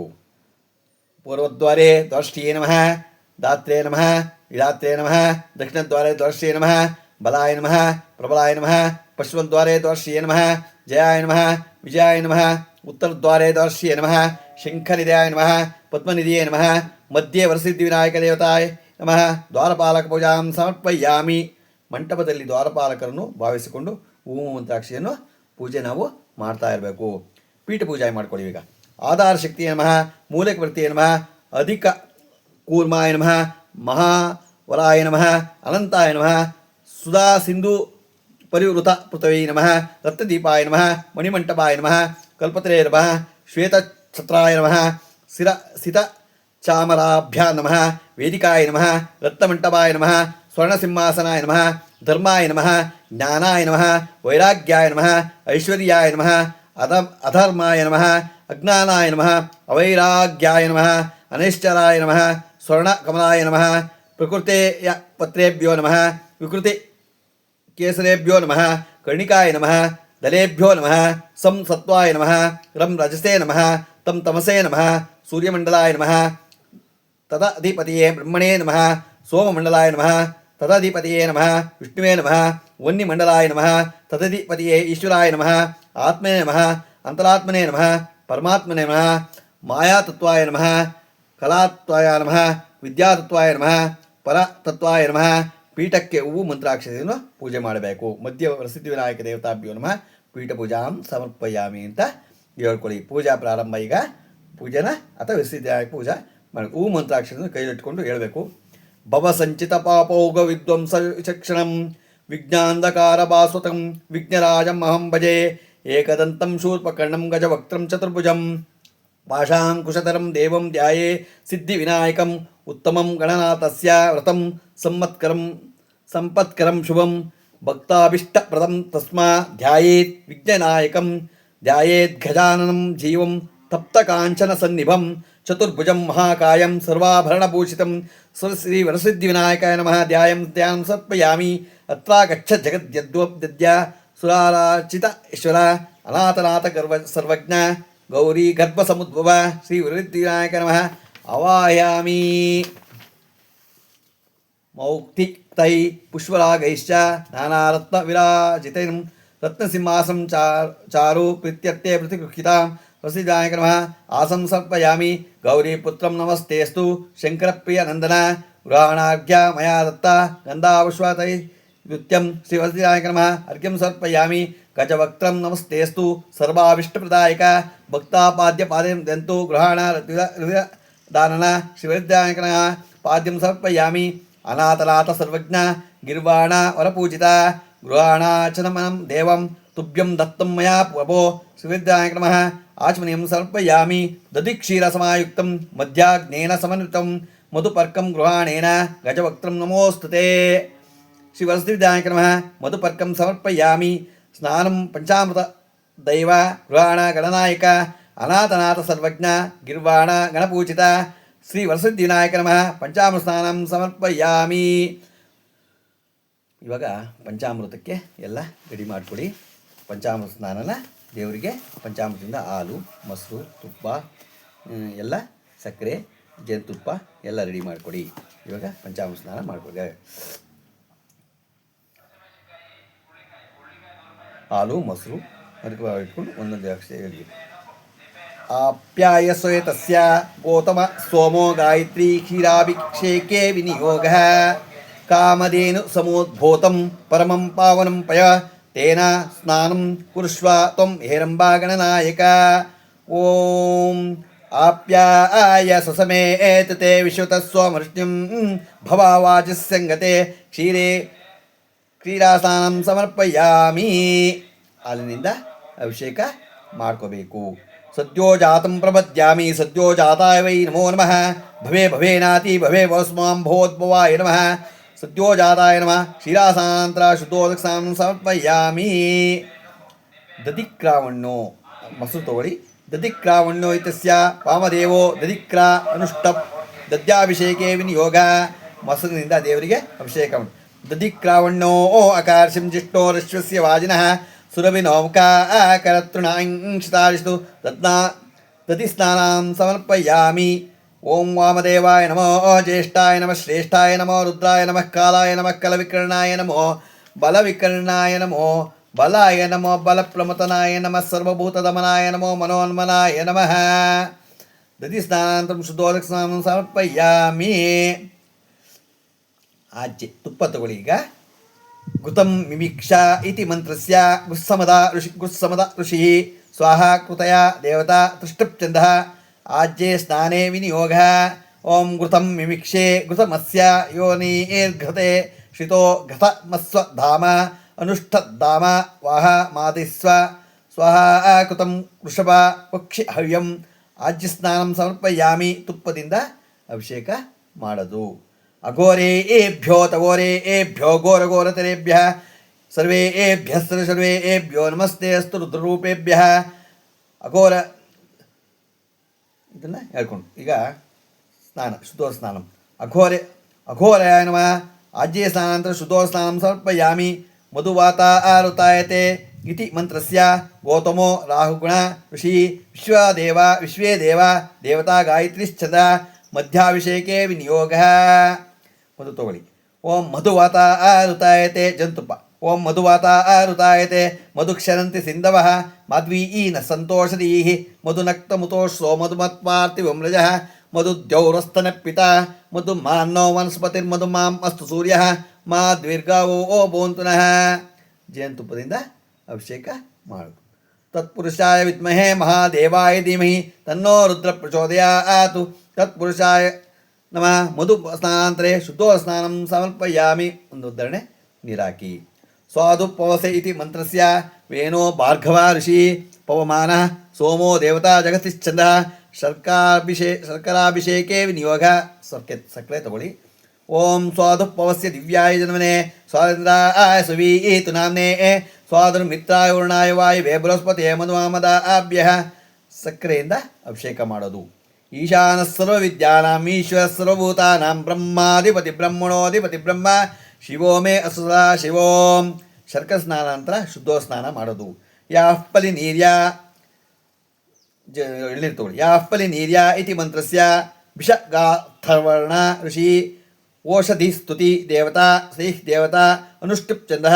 ಪೂರ್ವದ್ವಾರೇ ದ್ವಾರಷ್ಟ್ರಿಯೇ ನಮಃ, ದಾತ್ರೇ ನಮಃ, ವಿಧಾತ್ರೇ ನಮಃ, ದಕ್ಷಿಣದ್ವಾರೇ ದ್ವಾರಷ್ಟ್ರಿಯೇ ನಮಃ, ಬಲಾಯ ನಮಃ, ಪ್ರಬಲಾಯ ನಮಃ, ಪಶ್ಚಿಮದ್ವಾರೇ ದ್ವಾರಷ್ಟ್ರಿಯೇ ನಮಃ, ಜಯಾಯ ನಮಃ, ವಿಜಯಾಯ ನಮಃ, ಉತ್ತರದ್ವಾರೇ ದ್ವಾರಷ್ಟ್ರಿಯೇ ನಮಃ, ಶಂಖನಿಧಯಾಯ ನಮಃ, ಪದ್ಮನಿಧಿಯೇ ನಮಃ, ಮಧ್ಯೆ ವರಸಿದ್ಧಿವಿನಾಯಕ ದೇವತಾಯ ನಮಃ. ದ್ವಾರಪಾಲಕ ಪೂಜಾಂ ಸಮರ್ಪಯಾಮಿ. ಮಂಟಪದಲ್ಲಿ ದ್ವಾರಪಾಲಕರನ್ನು ಭಾವಿಸಿಕೊಂಡು ಹೂವು ಮಂತ್ರಾಕ್ಷಿಯನ್ನು ಪೂಜೆ ನಾವು ಮಾಡ್ತಾ ಇರಬೇಕು. ಪೀಠ ಪೂಜೆ ಮಾಡ್ಕೊಳ್ಳಿ. ಈಗ ಆಧಾರ ಶಕ್ತಿಯ ನಮಃ, ಮೂಲಕ ವೃತ್ತಿಯ ನಮಃ, ಅಧಿಕ ಕೂರ್ಮಾಯ ನಮಃ, ಮಹಾವರಾಯ ನಮಃ, ಅನಂತಾಯ ನಮಃ, ಸುಧಾ ಸಿಂಧು ಪರಿವೃತ ಪೃಥ್ವೈ ನಮಃ, ರತ್ನದೀಪಾಯ ನಮಃ, ಮಣಿಮಂಟಪಾಯ ನಮಃ, ಕಲ್ಪತ್ರಯ ನಮಃ, ಶ್ವೇತಛತ್ರಾಯ ನಮಃ, ಸಿತ ಚಾಮರಾಭ್ಯಾ ನಮಃ, ವೇದಿಕಾಯ ನಮಃ, ರತ್ನಮಂಟಪಾಯ ನಮಃ, ಸ್ವರ್ಣಸಿಂಹಾಸನಾಯ ನಮಃ, ಧರ್ಮಾಯ ನಮಃ, ಜ್ಞಾನಾಯ ನಮಃ, ವೈರಾಗ್ಯಾಯ ನಮಃ, ಐಶ್ವರ್ಯಾಯ ನಮಃ, ಅಧರ್ಮಾಯ ನಮಃ, ಅಜ್ಞಾನಾಯ ನಮಃ, ಅವೈರಾಗ್ಯಾಯ ನಮಃ, ಅನೈಶ್ಚರಾಯ ನಮಃ, ಸ್ವರ್ಣಕಮಲಾಯ ನಮಃ, ಪ್ರಕೃತೆಯ ಪತ್ರೇಭ್ಯೋ ನಮಃ, ವಿಕೃತಿ ಕೇಸರೇಭ್ಯೋ ನಮಃ, ಕರ್ಣಿಕಾಯ ನಮಃ, ದಲೇಭ್ಯೋ ನಮಃ, ಸಂ ಸತ್ವಾಯ ನಮಃ, ರಂ ರಜಸೇ ನಮಃ, ತಂ ತಮಸೇ ನಮಃ, ಸೂರ್ಯಮಂಡಲಾಯ ನಮಃ, ತದಧಿಪತಿಯೇ ಬ್ರಹ್ಮಣೇ ನಮಃ, ಸೋಮಮಂಡಲಾಯ ನಮಃ, ತದಧಿಪತಿಯೇ ನಮಃ, ವಿಷ್ಣುವೇ ನಮಃ, ವನ್ನಿಮಂಡಲಾಯ ನಮಃ, ತದಧಿಪತಿಯೇ ಈಶ್ವರಾಯ ನಮಃ, ಆತ್ಮನೇ ನಮಃ, ಅಂತರಾತ್ಮನೇ ನಮಃ, ಪರಮಾತ್ಮನೇ ನಮಃ, ಮಾಯಾತತ್ವಾಯ ನಮಃ, ಕಲಾತ್ವಾಯ ನಮಃ, ವಿದ್ಯಾತತ್ವಾಯ ನಮಃ, ಪರತತ್ವಾಯ ನಮಃ. ಪೀಠಕ್ಕೆ ಹೂವು ಮಂತ್ರಾಕ್ಷತೆಯನ್ನು ಪೂಜೆ ಮಾಡಬೇಕು. ಮಧ್ಯ ವರಸಿದ್ಧಿವಿನಾಯಕ ದೇವತಾಭ್ಯೋ ನಮಃ ಪೀಠ ಪೂಜಾಂ ಸಮರ್ಪಯಾಮಿ ಅಂತ ಹೇಳ್ಕೊಳ್ಳಿ. ಪೂಜಾ ಪ್ರಾರಂಭ. ಈಗ ಪೂಜೆನ ಅಥವಾ ವರಸಿದ್ಧಿವಿನಾಯಕ ಪೂಜಾ ಮಾಡಿ ಹೂವು ಮಂತ್ರಾಕ್ಷತೆಯನ್ನು ಕೈಲಿಟ್ಕೊಂಡು ಹೇಳಬೇಕು. ಭವ ಸಂಚಿತ ಪಾಪೌಘ ವಿಧ್ವಂಸ ವಿಚಕ್ಷಣಂ ವಿಜ್ಞಾಂಧಕಾರ ಭಾಸ್ವತಂ ವಿಘ್ನರಾಜಂ ಅಹಂ ಭಜೆ ಏಕದಂತಂ ಶೂರ್ಪಕರ್ಣಂ ಗಜವಕ್ತ್ರಂ ಚತುರ್ಭುಜಂ ಪಾಶಾಂಕುಶಧರಂ ದೇವಂ ಧ್ಯಾಯೇ ಸಿದ್ಧಿವಿನಾಯಕಂ ಉತ್ತಮಂ ಗಣನಾಥಸ್ಯ ವ್ರತಂ ಸಂಪತ್ಕರಂ ಶುಭಂ ಭಕ್ತಾಭೀಷ್ಟಪ್ರದಂ ತಸ್ಮಾ ಧ್ಯಾಯೇತ್ ವಿಘ್ನನಾಯಕಂ ಧ್ಯಾಯೇತ್ ಗಜಾನನಂ ಜೀವಂ ತಪ್ತಕಾಂಚನ ಸನ್ನಿಭಂ ಚತುರ್ಭುಜಂ ಮಹಾಕಾಯಂ ಸರ್ವಾಭರಣಭೂಷಿತಂ ಶ್ರೀ ವರಸಿದ್ಧಿವಿನಾಯಕಾಯ ನಮಃ ಧ್ಯಾനം ಸಮರ್ಪಯಾಮಿ ಅತ್ರಾಗಚ್ಚ ಜಗದ್ಯದ್ವದ್ಯ ಸುರಾರಾಚಿತ ಈಶ್ವರ ಅನಾಥನಾಥ ಸರ್ವಜ್ಞ ಗೌರಿ ಗರ್ಭಸಮುದ್ಭವ ಶ್ರೀ ವರಸಿದ್ಧಿವಿನಾಯಕ ನಮಃ ಆವಾಹಯಾಮಿ ಮೌಕ್ತಿಕ್ತೈ ಪುಷ್ಪರಾಗೈಶ್ಚ ನಾನಾರತ್ನ ವಿರಾಜಿತೈಂ ರತ್ನಸಿಂಹಾಸಂ ಚಾರು ಪ್ರೀತ್ಯರ್ಥೆ ಪ್ರತಿಗೃಹ್ಯತಾಂ ವರಸಿದ್ಧಿವಿನಾಯಕ ನಮಃ ಆಸಂ ಸಮರ್ಪಯಾಮಿ ಗೌರೀಪುತ್ರಂ ನಮಸ್ತೇಸ್ತು ಶಂಕರಪ್ರಿಯನಂದನ ಗೃಹಾಣಾರ್ಘ್ಯ ಮಯಾ ದತ್ತ ಗಂಧಾಪುಷ್ಪತೈ ನೃತ್ಯಂ ಶ್ರೀ ವರಸಿದ್ಧಿವಿನಾಯಕ ನಮಃ ಅರ್ಘ್ಯಂ ಸಮರ್ಪಯಾಮಿ ಗಜವಕ್ತ್ರಂ ನಮಸ್ತೇಸ್ತು ಸರ್ವಾಭಿಷ್ಟಪ್ರದಾಯಕ ಭಕ್ತಾಪಾದ್ಯ ಪಾದ್ಯಂ ದಂತು ಗೃಹಾಣ ದಾನನ ಶ್ರೀ ವರಸಿದ್ಧಿವಿನಾಯಕ ನಮಃ ಪಾದ್ಯಂ ಸಮರ್ಪಯಾಮಿ ಅನಾಥನಾಥ ಸರ್ವಜ್ಞ ಗಿರ್ವಾಣ ವರಪೂಜಿತ ಗೃಹಾಣಾಚನಮನಂ ದೇವಂ ತುಭ್ಯಂ ದತ್ತಂ ಮಯಾ ಪ್ರಭೋ ಶ್ರೀ ವರಸಿದ್ಧಿವಿನಾಯಕ ನಮಃ ಆಚಮನೀಯಂ ಸಮರ್ಪಯಾಮಿ ದಧಿಕ್ಷೀರಸಮಾಯುಕ್ತಂ ಮಧ್ಯಾಗ್ನೇನ ಸಮನ್ವಿತಂ ಮಧುಪರ್ಕಂ ಗೃಹಾಣೇನ ಗಜವಕ್ತ್ರಂ ನಮೋಸ್ತುತೆ ಶ್ರೀ ವರಸಿದ್ಧಿವಿನಾಯಕ ನಮಃ ಮಧುಪರ್ಕಂ ಸಮರ್ಪಯಾಮಿ ಸ್ನಾನಂ ಪಂಚಾಮೃತ ದೈವ ಗೃಹಾಣ ಗಣನಾಯಕ ಅನಾಥನಾಥ ಸರ್ವಜ್ಞ ಗಿರ್ವಾಣ ಗಣಪೂಜಿತ ಶ್ರೀ ವರಸಿದ್ಧಿವಿನಾಯಕ ನಮಃ ಪಂಚಾಮೃತ ಸ್ನಾನಂ ಸಮರ್ಪಯಾಮಿ. ಇವಾಗ ಪಂಚಾಮೃತಕ್ಕೆ ಎಲ್ಲ ರೆಡಿ ಮಾಡಿಕೊಡಿ. ಪಂಚಾಮೃತ ಸ್ನಾನನ ದೇವರಿಗೆ ಪಂಚಾಮೃತದಿಂದ ಹಾಲು, ಮೊಸರು, ತುಪ್ಪ, ಎಲ್ಲ ಸಕ್ಕರೆ, ಜೇನುತುಪ್ಪ ಎಲ್ಲ ರೆಡಿ ಮಾಡಿಕೊಡಿ. ಇವಾಗ ಪಂಚಾಮೃತ ಸ್ನಾನ ಮಾಡಿಕೊಡಿ. ಹಾಲು, ಮೊಸರು ಇಟ್ಕೊಂಡು ಒಂದೊಂದು ಅಕ್ಷರ ಹೇಳಿ. ಆಪ್ಯಾಯಸ್ವೇ ತಸ್ಯ ಗೌತಮ ಸೋಮೋ ಗಾಯತ್ರಿ ಕ್ಷೀರಾಭಿಷೇಕೆ ವಿನಿಯೋಗ ಕಾಮಧೇನು ಸಮೋದ್ಭೂತಂ ಪರಮಂ ಪಾವನಂ ಪಯ ತೇನ ಸ್ನಾನಂ ಕುರುಷ್ವ ತ್ವಂ ಹೇರಂಬಾ ಗಣನಾಯಕ. ಓಂ ಆಪ್ಯಾಯ ಸಸಮೇ ಏತತೆ ವಿಶ್ವತಸ್ವಮೃಷ್ಟಿಂ ಭವಾವಾಚಸ್ಸಂಗತೆ ಕ್ಷೀರೇ ಕ್ರೀಡಾಸ್ನಾನಂ ಸಮರ್ಪಯಾಮಿ. ಹಾಲಿನಿಂದ ಅಭಿಷೇಕ ಮಾಡ್ಕೋಬೇಕು. ಸದ್ಯೋಜಾತಂ ಪ್ರಪದ್ಯಾಮಿ ಸದ್ಯೋಜಾತಾಯ ವೈ ನಮೋ ನಮಃ ಭವೇ ಭವೇನಾತಿ ಭವೇ ವಸ್ಮಾಂ ಭವೋದ್ಭವಾಯ ನಮಃ ಸದ್ಯೋಜಾತಾಯ ನಮಃ ಕ್ಷೀರಾಸಾನಂತರ ಶುದ್ಧೋದಕಸ್ನಾನಂ ಸಮರ್ಪಯಾಮಿ. ದಧಿಕ್ರಾವಣ್ಣೋ ಮೊಸರು ತಗೊಳ್ಳಿ. ದಧಿಕ್ರಾವಣ್ಣೋ ಇತ್ಯಸ್ಯ ವಾಮದೇವೋ ದಧಿಕ್ರಾ ಅನುಷ್ಟಪ್ ದದ್ಯಾಭಿಷೇಕೆ ವಿನಿಯೋಗ. ಮೊಸರಿನಿಂದ ದೇವರಿಗೆ ಅಭಿಷೇಕ ಉಂಟು. ದಧಿಕ್ರಾವಣ್ಣೋ ಅಕಾರ್ಷಿಂ ಜಿಷ್ಟೋ ರಶ್ವಸ್ಯ ವಾಜಿನಃ ಸುರಭಿನೋಮುಖಾ ಕರತೃಣಾಂಶಿತಾರಿಷ್ಟು ದಧಿಸ್ನಾನಂ ಸಮರ್ಪಯಾಮಿ. ಓಂ ವಾಮದೇವಾಯ ನಮೋ ಜ್ಯೇಷ್ಠಾಯ ನಮಃ ಶ್ರೇಷ್ಠಾಯ ನಮೋ ರುದ್ರಾಯ ನಮಃ ಕಾಲಾಯ ನಮಃ ಕಲವಿಕರ್ಣಾಯ ನಮೋ ಬಲವಿಕರ್ಣಾಯ ನಮೋ ಬಲಾಯ ನಮೋ ಬಲಪ್ರಮತನಾಯ ನಮಃ ಸರ್ವಭೂತದಮನಾಯ ನಮೋ ಮನೋನ್ಮನಾಯ ನಮಃ. ದಧಿಸ್ನಾನಾನಂತರಂ ಶುದ್ಧೋದಕ ಸ್ನಾನಂ ಸಮರ್ಪಯಾಮಿ. ಆಚೆ ತುಪ್ಪ ತಗೊಳ್ಳಿ. ಈಗ ಘೃತಂ ಮಿಮಿಕ್ಷಾ ಇತಿ ಮಂತ್ರಸ್ಯ ಗೃತ್ಸಮದ ಋಷಿ ಸ್ವಾಹಾ ಕೃತಯ ದೇವತಾ ತೃಷ್ಟಪ್ಚಂದಃ ಆಜ್ಯೆ ಸ್ನಾನೇ ವಿನಿಯೋಗ. ಓಂ ಘೃತಂ ಮಿಮಿಕ್ಷೆ ಘೃತಮಸ್ಯ ಯೋನಿರ್ಘೃತೆ ಶ್ರಿತೋ ಘೃತಮಸ್ವ ಧಾಮ ಅನುಷ್ಠಧಾಮ ವಾಹ ಮಾದಿಸ್ವ ಸ್ವಾಹಾ ಕೃತಂ ವೃಷಭ ಪಕ್ಷಿ ಹವ್ಯಂ. ಆಜ್ಯ ಸ್ನಾನಂ ಸಮರ್ಪಯಾಮಿ. ತುಪ್ಪದಿಂದ ಅಭಿಷೇಕ ಮಾಡೋದು. ಅಘೋರೇಭ್ಯೋ ತಘೋರೇಭ್ಯೋ ಘೋರಘೋರತರೇಭ್ಯ ಸರ್ವೇಭ್ಯಃ ಸರ್ವೇಭ್ಯೋ ನಮಸ್ತೆ ಅಸ್ತು ರುದ್ರರೂಪೇಭ್ಯಃ. ಅಘೋರ ಇದನ್ನು ಹೇಳ್ಕೊಂಡು ಈಗ ಸ್ನಾನ ಶುದ್ಧೋ ಸ್ನಾನಂ ಅಘೋರಾಯ ನಮಃ. ಆಜ್ಯೆ ಸ್ನಾನಾನಂತರ ಶುದ್ಧೋ ಸ್ನಾನಂ ಸಮರ್ಪಯಾಮಿ. ಮಧುವಾತಾರುತಾಯತೆ ಇತಿ ಮಂತ್ರಸ್ಯ ಗೌತಮೋ ರಾಹುಗುಣ ಋಷಿ ವಿಶ್ವೇ ದೇವ ದೇವತಾ ಗಾಯತ್ರಿಶ್ಚಂದ ಮಧ್ಯಾಭಿಷೇಕೆ ವಿನಿಯೋಗ. ಮಧು ತಗೊಳ್ಳಿ. ಓಂ ಮಧುವಾತ ಋತಾಯತೆ ಜಂತುಪ್ಪ. ಓಂ ಮಧುವಾತ ಋತಾಯತೆ ಮಧುಕ್ಷರಂತಿ ಸಿಂಧವಃ ಮಾಧ್ವೀನ ಸಂತೋಷದೀಃ ಮಧುನಕ್ತಮುತೋಶ್ವೋ ಮಧುಮತ್ಪಾರ್ಥಿವಮ್ರಜಃ ಮಧುದ್ಯೌರಸ್ತನ ಪಿತಾ ಮಧುಮಾನ್ನೋ ವನಸ್ಪತಿರ್ಮಧುಮಾಂ ಅಸ್ತು ಸೂರ್ಯಃ ಮಾ ದ್ವಿರ್ಗಾವೋ ಭವಂತುನಃ. ಜೇನುತುಪ್ಪದಿಂದ ಅಭಿಷೇಕ ಮಾಡೋದು. ತತ್ಪುರುಷಾಯ ವಿದ್ಮಹೇ ಮಹಾದೇವಾಯ ಧೀಮಹಿ ತನ್ನೋ ರುದ್ರ ಪ್ರಚೋದಯಾತ್. ತತ್ಪುರುಷಾಯ ನಮಃ. ಮಧು ಸ್ನಾನಾಂತರೇ ಶುದ್ಧೋ ಸ್ನಾನಂ ಸಮರ್ಪಯಾಮಿ. ಒಂದು ಉದ್ಧರಣೆ ನೀರಾಕಿ. ಸ್ವಾದುಪವಸೆ ಇತಿ ಮಂತ್ರಸ್ಯ वेनो भार्गव ऋषि पवमानः सोमो देवता जगतिश्चंद्रः शर्कराभिषेके विनियोग सक्रे तगोळि ओम स्वादु पवस्य दिव्याय जन्मने स्वादन्द्राय सुवीतु नाम्ने स्वादुर्मित्राय वरुणाय वायुवे बृहस्पते मधुमामदाभ्यः सक्रेಯಿಂದ ಅಭಿಷೇಕ ಮಾಡೋದು. ಈಶಾನ ಸರ್ವವಿದ್ಯಾನಾಂ ಈಶ್ವರ ಸರ್ವಭೂತಾನಾಂ ಬ್ರಹ್ಮಾಧಿಪತಿ ಬ್ರಹ್ಮಣೋಧಿಪತಿ ಬ್ರಹ್ಮ ಶಿವೋ ಮೇ ಅಸುರ ಶಿವೋಂ. ಶರ್ಕರ ಸ್ನಾನ ನಂತರ ಶುದ್ಧೋ ಸ್ನಾನ ಮಾಡೋದು. ಯಾಫ್ಪಲಿ ನೀರ್ಯ ಎಳ್ಳಿರ್ತೋಳಿ ಯಾಫ್ಪಲಿ ನೀರ್ಯ ಇತಿ ಮಂತ್ರಸ್ಯ ಭಿಷಗಾಥರ್ವರ್ಣ ಋಷಿ ಓಷಧಿ ಸ್ತುತಿ ದೇವತಾ ಸ್ನೇಹ್ ದೇವತಾ ಅನುಷ್ಠುಪ್ ಚಂದಃ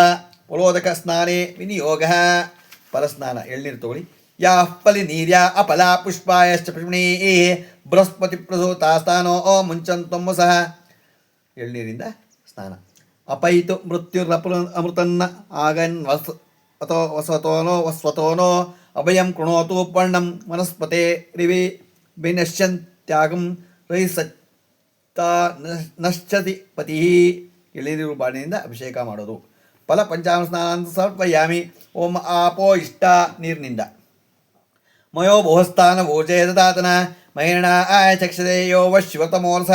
ಫಲೋದಕ ಸ್ನಾನೆ ವಿನಿಯೋಗ. ಫಲಸ್ನಾನ ಎಳ್ನೀರು ತಗೊಳ್ಳಿ. ಯಾಫ್ಪಲಿ ನೀರ್ಯ ಅಫಲ ಪುಷ್ಪಾಯಶ್ಚ ಪುಷ್ಮಣೀ ಬೃಹಸ್ಪತಿ ಪ್ರಸೂತಾಸ್ತಾನೋ ಓಂ ಮುಂಚಂತಂ ಸಹ. ಎಳ್ನೀರಿಂದ ಸ್ನಾನ. ಅಪೈತು ಮೃತ್ಯುರಪೃ ಅಮೃತನ್ನ ಆಗನ್ ಅಥೋ ವಸ್ವತೋನೋ ಅಭಯಂ ಕೃಣೋತು ಪರ್ಣಂ ವನಸ್ಪತೆ ರಿವಿ ವಿನಶ್ಯಂತ್ಯಾಗಂ ರಹಿಸತ್ತ ನಶ್ಯತಿ ಪತಿ. ಎಳ್ನೀರು ಬಾಣಿನಿಂದ ಅಭಿಷೇಕ ಮಾಡೋದು. ಫಲ ಪಂಚಾಮ ಸ್ನಾನ ಅಂತ ಸಮರ್ಪಯಾಮಿ. ಓಂ ಆಪೋ ಇಷ್ಟ ನೀರಿನಿಂದ. ಮಯೋ ಬಹುಸ್ಥಾನ ಭೋಜೇ ದದಾತನ ಮಹಿಣ ಆಯ ಚಕ್ಷತೆ ಯೋ ವಶ್ವತಮೋರ್ಸ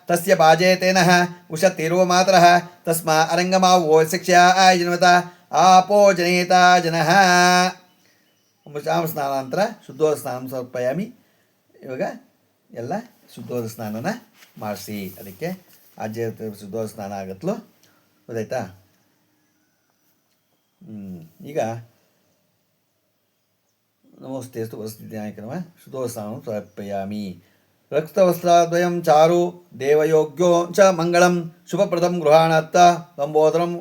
ತಸ್ಯ ಬಾಜೇತೇನಃ ಉಷತಿರುವ ಮಾತರಃ ತಸ್ಮಾ ಅರಂಗಮಾವೋ ಶಿಕ್ಷಾ ಆಯ ಜನ್ಮತ ಆಪೋ ಜನೇತ ಜನಃ. ಪಂಚಾಮ ಸ್ನಾನಾಂತರ ಶುದ್ಧೋದ ಸ್ನಾನ ಸಮರ್ಪಯಾಮಿ. ಇವಾಗ ಎಲ್ಲ ಶುದ್ಧೋದ ಸ್ನಾನನ ಮಾಡಿಸಿ. ಅದಕ್ಕೆ ಆಜ್ಯ ಶುದ್ಧೋದ ಸ್ನಾನ ಆಗತ್ಲು ಗೊತ್ತಾಯ್ತಾ. ಈಗ ನಮೋಸ್ತೇಸ್ತು ವಸತಿನಾಯಕನಮ ಶುದ್ಧೋಸ್ನಾನಂ ಸಮರ್ಪಯಾಮಿ. ರಕ್ತವಸ್ತ್ರದ್ವಯಂ ಚಾರು ದೇವಯೋಗ್ಯೋ ಚ ಮಂಗಳಂ ಶುಭಪ್ರದಂ ಗೃಹಾಣಾತ್ತ ಲಂಬೋದರಂ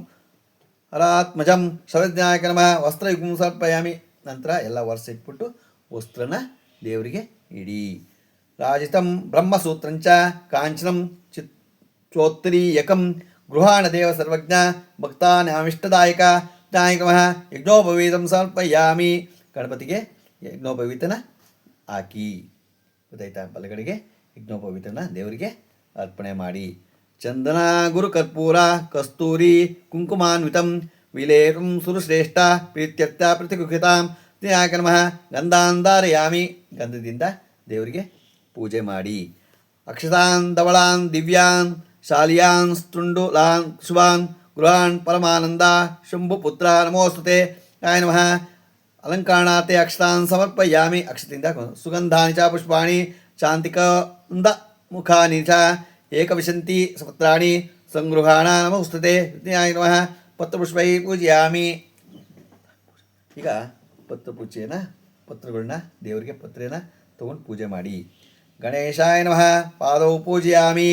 ಹರಾತ್ಮಜಂ ಶರಜ್ಞಾಯಕನಮ ವಸ್ತ್ರಯುಗಂ ಸಮರ್ಪಯಾಮಿ. ನಂತರ ಎಲ್ಲ ವರ್ಷ ಇಟ್ಬಿಟ್ಟು ವಸ್ತ್ರನ ದೇವರಿಗೆ ಇಡಿ. ರಾಜಿತಂ ಬ್ರಹ್ಮಸೂತ್ರಂಚ ಕಾಂಚನಂ ಚೋತ್ತರೀಯಕಂ ಗೃಹಾಣ ದೇವ ಸರ್ವಜ್ಞ ಭಕ್ತಾನಾಮಿಷ್ಟದಾಯಕ ಜ್ಞಾಯಕಮಃ ಯಜ್ಞೋಪವೀತಂ ಸಮರ್ಪಯಾಮಿ. ಗಣಪತಿಗೆ ಯಜ್ಞೋಪವೀತನ ಹಾಕಿ ಗೊತ್ತಾಯ್ತಾ. ಬಲಗಡೆಗೆ ಯಜ್ಞೋಪವೀತನ ದೇವರಿಗೆ ಅರ್ಪಣೆ ಮಾಡಿ. ಚಂದನ ಗುರು ಕರ್ಪೂರ ಕಸ್ತೂರಿ ಕುಂಕುಮಾನ್ವಿತಂ ವಿಲೇಪಂ ಸುರಶ್ರೇಷ್ಠ ಪ್ರೀತ್ಯರ್ಥ ಪ್ರತಿಕೃತಾಂ ಜ್ಞಾಯಕನಮಃ ಗಂಧಾಂಧಾರಯಾಮಿ. ಗಂಧದಿಂದ ದೇವರಿಗೆ ಪೂಜೆ ಮಾಡಿ. ಅಕ್ಷತಾನ್ ಧವಳಾನ್ ದಿವ್ಯಾನ್ ಶಾಲಿಯಾನ್ ಸ್ತುಂಡುಲಾನ್ ಶುಭಾನ್ ಗೃಹಾನ್ ಪರಮಾನಂದ ಶಂಭುಪುತ್ರ ನಮೋಸ್ತುತೆ ಆಯ ನಮಃ. ಅಲಂಕಾರಾತೆ ಅಕ್ಷತಾನ್ ಸಮರ್ಪಯಾಮಿ. ಅಕ್ಷತೆಯಿಂದ ಸುಗಂಧಾನಿ ಚ ಪುಷ್ಪಾಣಿ ಶಾಂತಿಕಂದ ಮುಖಾನಿ ಚ ಏಕವಿಶಂತಿ ಪತ್ರಾಣಿ ಸಂಗೃಹಾಣ ನಮೋಸ್ತುತೆ ಆಯ ನಮಃ. ಪತ್ರಪುಷ್ಪೈ ಪೂಜಯಾಮಿ. ಈಗ ಪತ್ರಪೂಜೆಯನ್ನು ಪತ್ರಗಳನ್ನ ದೇವರಿಗೆ ಪತ್ರೆನ ತೊಗೊಂಡು ಪೂಜೆ ಮಾಡಿ. ಗಣೇಶಾಯ ನಮಃ ಪಾದೌ ಪೂಜಯಾಮಿ.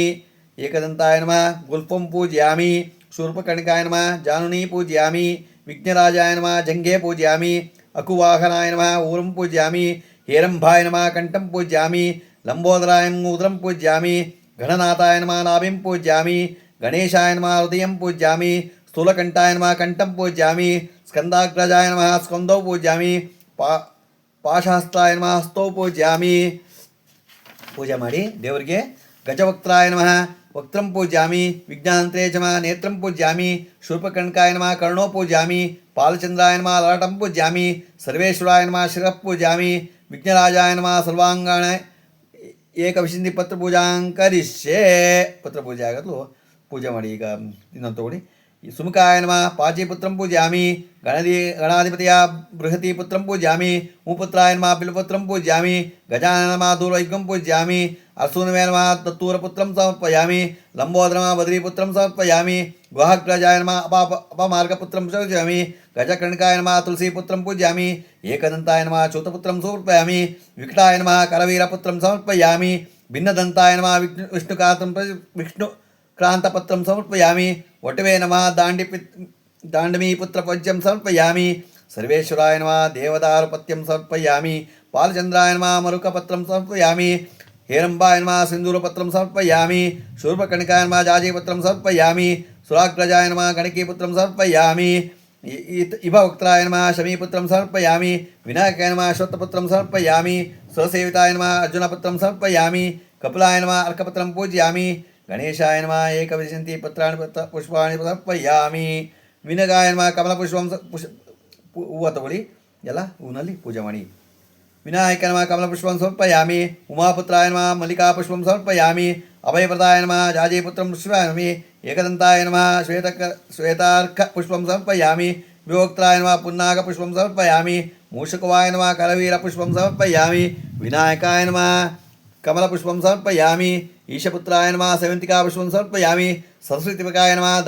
ಏಕದಂತಾಯ ನಮಃ ಗುಲ್ಫಂ ಪೂಜಯಾಮಿ. ಶೂರ್ಪಕರ್ಣಿಕಾಯ ನಮಃ ಜಾನುನಿ ಪೂಜಯಾಮಿ. ವಿಘ್ನರಾಜಾಯ ನಮಃ ಜಂಘೆ ಪೂಜಯಾಮಿ. ಅಕುವಾಹನಾಯ ನಮಃ ಊರಂ ಪೂಜಯಾಮಿ. ಹೇರಂಭಾಯ ನಮಃ ಕಂಠಂ ಪೂಜಯಾಮಿ. ಲಂಬೋದರಾಯ ಉದರಂ ಪೂಜಯಾಮಿ. ಗಣನಾಥಾಯ ನಮಃ ನಾಭಿಂ ಪೂಜಯಾಮಿ. ಗಣೇಶಾಯ ನಮಃ ಹೃದಯಂ ಪೂಜಯಾಮಿ. ಸ್ಥೂಲಕಂಠಾಯ ನಮಃ ಕಂಠಂ ಪೂಜಯಾಮಿ. ಸ್ಕಂದಾಗ್ರಜಾಯ ನಮಃ ಸ್ಕಂದೌ ಪೂಜಯಾಮಿ. ಪಾಶಹಸ್ತಾಯ ನಮಃ ಹಸ್ತೌ ಪೂಜಯಾಮಿ. ಪೂಜೆ ಮಾಡಿ ದೇವರಿಗೆ. ಗಜವಕ್ತ್ರಾಯ ನಮಃ ವಕ್ತ್ರಂ ಪೂಜಯಾಮಿ. ವಿಜ್ಞಾನಂತ್ರೇ ಚ ನೇತ್ರಂ ಪೂಜಯಾಮಿ. ಶೂರ್ಪಕರ್ಣಿಕಾಯ ನಮಃ ಕರ್ಣೋ ಪೂಜಯಾಮಿ. ಪಾಲಚಂದ್ರಾಯ ನಮಃ ಲಲಾಟಂ ಪೂಜಯಾಮಿ. ಸರ್ವೇಶ್ವರಾಯ ನಮಃ ಶಿರಃ ಪೂಜಯಾಮಿ. ವಿಘ್ನರಾಜಾಯ ನಮಃ ಸರ್ವಾಂಗಾಣ ಏಕವಿಶಂತಿ ಪತ್ರ ಪೂಜಾಂ ಕರಿಷ್ಯೆ. ಪತ್ರ ಪೂಜೆ ಆಗಲು ಪೂಜೆ ಮಾಡಿ. ಈಗ ಇನ್ನೊಂದು ತಗೊಳ್ಳಿ. ಸುಮುಖಾಯ ನಮಃ ಪಾಚಿಪುತ್ರಂ ಪೂಜಯಾಮಿ. ಗಣಾಧಿಪತಿಯ ಬೃಹತಿ ಪುತ್ರಂ ಪೂಜಯಾಮಿ. ಉಪುತ್ರಾಯ ನಮಃ ಬಿಲ್ವಪುತ್ರಂ ಪೂಜಯಾಮಿ. ಗಜಾನನ ನಮಃ ದೂರಯಜ್ಞಂ ಪೂಜಯಾಮಿ. ಅರ್ಸೂನವೇ ನಮಃ ತತ್ತೂರಪುತ್ರಂ ಸಮರ್ಪಯಾಮಿ. ಲಂಬೋದರ ನಮಃ ಬದರೀಪುತ್ರಂ ಸಮರ್ಪಯಾಮಿ. ಗುಹಾಗ್ರಜಾಯ ನಮಃ ಅಪಮಾರ್ಗಪುತ್ರಂ ಪೂಜಯಾಮಿ. ಗಜಕರ್ಣಿಕಾಯ ನಮಃ ತುಳಸೀಪುತ್ರಂ ಪೂಜಯಾಮಿ. ಏಕದಂತಾಯ ನಮಃ ಚೂತಪುತ್ರಂ ಸಮರ್ಪಯಾಮಿ. ವಿಕಟಾಯ ನಮಃ ಕರವೀರಪುತ್ರಂ ಸಮರ್ಪಯಾಮಿ. ಭಿನ್ನದಂತಾಯ ನಮಃ ವಿಷ್ಣುಕ್ರಾಂತಪತ್ರಂ ಸಮರ್ಪಯಾಮಿ. ವಟವೇ ನಮಃ ದಾಂಡಮೀಪುತ್ರಪಜ್ಯಂ ಸಮರ್ಪಯಾಮಿ. ಸರ್ವೇಶ್ವರಾಯ ನಮಃ ದೇವದಾರುಪತ್ಯಂ ಸಮರ್ಪಯಾಮಿ. ಪಾಲಚಂದ್ರಾಯ ನಮಃ ಮರುಕಪತ್ರಂ ಸಮರ್ಪಯಾಮಿ. ಹೇರಂಬಾಯ ನಮಃ ಸಿಂಧೂರಪತ್ರಂ ಸಮರ್ಪಯಾಮಿ. ಶೂರ್ಪಕರ್ಣಿಕಾಯ ನಮಃ ಜಾಜೀಪತ್ರಂ ಸಮರ್ಪಯಾಮಿ. ಸುರಾಗ್ರಜಾಯ ನಮಃ ಗಣಕೀಪುತ್ರಂ ಸಮರ್ಪಯಾಮಿ. ಇಭವಕ್ತ್ರಾಯ ನಮಃ ಶಮೀಪುತ್ರಂ ಸಮರ್ಪಯಾಮಿ. ವಿನಾಯಕಾಯ ನಮಃ ಅಶ್ವತ್ಥಪುತ್ರಂ ಸಮರ್ಪಯಾಮಿ. ಸ್ವಸೇವಿತಾಯ ನಮಃ ಅರ್ಜುನಪುತ್ರಂ ಸಮರ್ಪಯಾಮಿ. ಕಪಿಲಾಯ ನಮಃ ಅರ್ಕಪತ್ರಂ ಪೂಜಯಾಮಿ. ಗಣೇಶಾಯ ನಮಃ ಏಕವಿಶಂತಿ ಪುಷ್ಪಾಣಿ ಸಮರ್ಪಯಾಮಿ. ವಿನಗಾಯ ನಮಃ ಕಮಲಪುಷ್ಪಂ ಹೂವು ತಗೊಳ್ಳಿ, ಎಲ್ಲ ಹೂವಿನಲ್ಲಿ ಪೂಜೆ ಮಾಡಿ. ವಿನಾಯಕ ನಮಃ ಕಮಲಪುಷ್ಪಂ ಸಮರ್ಪಯಾಮಿ. ಉಮಾಪುತ್ರಾಯ ನಮಃ ಮಲ್ಲಿಕಾಪುಷ್ಪಂ ಸಮರ್ಪಯಾಮಿ. ಅಭಯಪ್ರದಾಯ ನಮಃ ಜಾಜೀಪುತ್ರಂ ಪುಷ್ಪಯಾಮಿ. ಏಕದಂತಾಯ ನಮಃ ಶ್ವೇತಾರ್ಕ ಪುಷ್ಪಂ ಸಮರ್ಪಯಾಮಿ. ವಿಭೋಕ್ತಾಯ ನಮಃ ಪುನ್ನಾಗಪುಷ್ಪಂ ಸಮರ್ಪಯಾಮಿ. ಮೂಷಕವಾಯ ನಮಃ ಕರವೀರಪುಷ್ಪಂ ಸಮರ್ಪಯಾಮಿ. ವಿನಾಯಕಾಯ ನಮಃ ಕಮಲಪುಷ್ಪಂ ಸಮರ್ಪಯಾಮಿ. ಈಶಪುತ್ರಾಯ ನಮಃ ಸೇವಂತಿಕಾಪುಷ್ಪಂ ಸಮರ್ಪಯಾಮಿ. ಸರಸ್ವತಿಪಕಾಯ ನಮಃ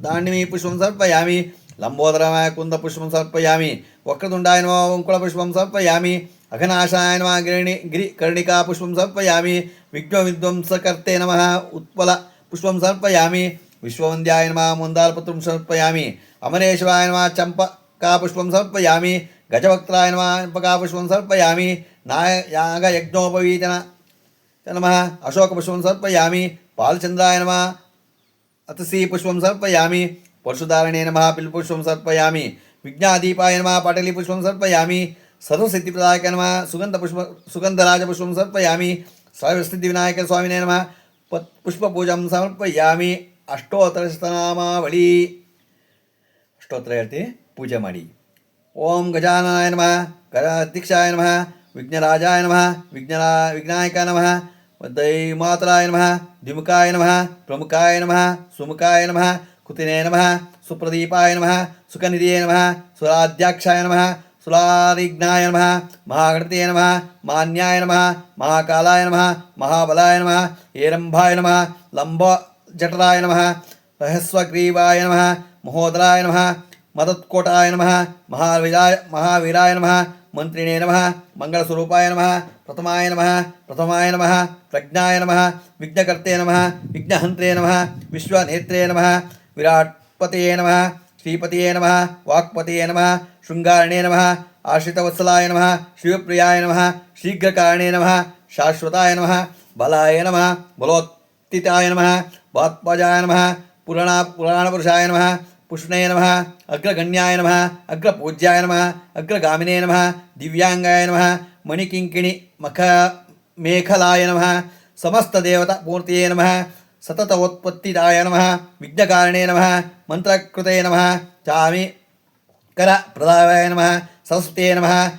दाण्डिमी पुष्पं समर्पयामि. लंबोदराय कुन्दपुष्पं समर्पयामि. वक्रतुण्डाय नमः ओङ्कुलपुष्पं समर्पयामि. अघनाशाय नमः गिरिकर्णिका पुष्पं समर्पयामि. विघ्नविध्वंसकर्ते नमः उत्पल पुष्पं समर्पयामि. विश्ववन्द्याय नमः मन्दारपत्रं समर्पयामि. अमरेश्वराय नमः चम्पकापुष्पं समर्पयामि. गजवक्त्राय नमः चम्पकापुष्पं समर्पयामि. नागयज्ञोपवीतन नमः अशोकपुष्पं समर्पयामि. बालचन्द्राय नमः अतसी पुष्पं समर्पयामि. परशुधारणे नमः बिल्वपुष्पं समर्पयामि. विज्ञादीपाय नमः पाटली पुष्पं समर्पयामि. सर्वसिद्धिप्रदायक नमः सुगन्धराजपुष्पं समर्पयामि. सर्वसिद्धिविनायक स्वामिने नमः पुष्पपूजां समर्पयामि. अष्टोत्तरशतनामावಳಿ अष्टोत्तर ಹೇಳ್ತೀನಿ, ಪೂಜೆ ಮಾಡಿ. ಓಂ ಗಜಾನನಾಯ ನಮಃ, ಗಜಾಧ್ಯಕ್ಷಾಯ ನಮಃ, ವಿಘ್ನರಾಜಾಯ ನಮಃ, ವಿಘ್ನಾಯಕಾಯ ನಮಃ, दैमातराय नमः, द्विमुखाय नमः, प्रमुखाय नमः, सुमुखाय नमः, कुतिने नमः, सुप्रदीपाय नमः, सुखनिधिये नमः, सुराध्याक्षाय नमः, सुरारिघ्नाय नमः, महागणपतये नमः, मान्याय नमः, महाकालाय नमः, महाबलाय नमः, एरम्भाय नमः, लम्बजठराय नमः, रहस्वग्रीवाय नमः, महोदराय नमः, मदत्कोटाय नमः, महावीराय नमः, मंत्रिणे नमः, मंगलस्वरूपाय नमः, प्रथमाय नमः, प्रज्ञाय नमः, विघ्नकर्ते नमः, विघ्नहन्त्रे नमः, विश्वनेत्रे नमः, विराट्पतये नमः, श्रीपतये नमः, वाक्पतये नमः, शृंगारणे नमः, आश्रितवत्सलाय नमः, शिवप्रियाय नमः, शीघ्रकारणे नमः, शाश्वताय नमः, बलाय नमः, बलोत्थिताय नमः, वात्पजाय नमः, पुराणपुरुषाय नमः, पुष्णे नमः, अग्रगण्याय नमः, अग्रपूज्याय नमः, अग्रगामिने नमः, दिव्यांगाय नमः, मणिकिंकिणी मेखलाय नमः, समस्तदेवतामूर्तये नमः, सततोत्पत्तिदाय नमः, विघ्नकारिणे नमः, मंत्रकृते नमः, चामि करप्रदाय नमः, सरस्वते नमः,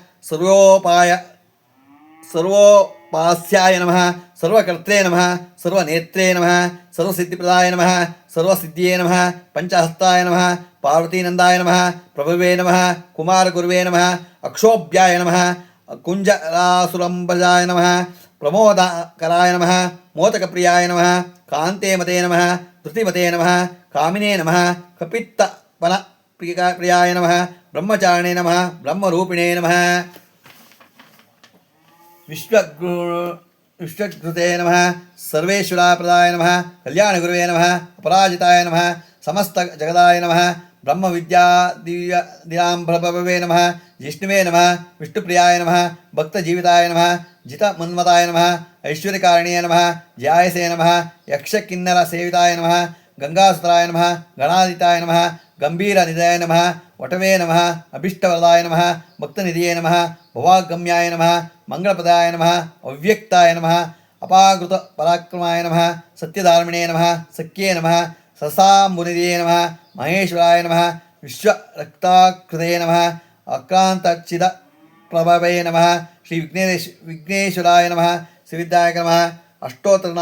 सर्वोपास्याय नमः, सर्वकर्त्रे नमः, सर्वनेत्रे नमः, सर्वसिद्धिप्रदाय नमः, सर्वसिद्धिये नमः, पंचहस्ताय नमः, पार्वतीनंदाय नमः, प्रभुवे नमः, कुमारगुरुवे नमः, अक्षोभ्याय नमः, कुंजरासुरंबजाय नमः, प्रमोदकराय नमः, मोदकप्रियाय नमः, कांतेमते नमः, धृतिमते नमः, कामिने नमः, कपित्तपन प्रियाय नमः, ब्रह्मचारिणे नमः, ब्रह्मरूपिणे नमः, विश्वकृते नमः, सर्वेश्वराप्रदाय नमः, कल्याणगुरुवे नमः, अपराजिताय नमः, समस्त जगदाय नमः, ब्रह्म विद्या दिव्याम्भवे नमः, जिष्णुवे नमः, विष्णुप्रियाय नमः, भक्तजीविताय नमः, जितमन्मताय नमः, ऐश्वर्यकारिणे नमः, जयायसे नमः, यक्षकिन्नर सेविताय नमः, गंगासुतराय नमः, गणादिताय नमः, गंभीरनिधये नमः, वटवे नमः, अभीष्टवरदाय नमः, भक्तनिधिये नमः, भवागम्याय नमः, मंगलपदाय नमः, अव्यक्ताय नमः, अपाकृत पराक्रमाय नमः, सत्यधार्मिणे नमः, सख्ये नमः, ससाम्बुनिधिये नमः, महेश्वराय नमः, विश्वरक्ताकृते नमः, अक्रांतचिद प्रभवे नमः, श्री विघ्नेश्वराय नमः, श्रीविद्याय नमः. अष्टोत्तर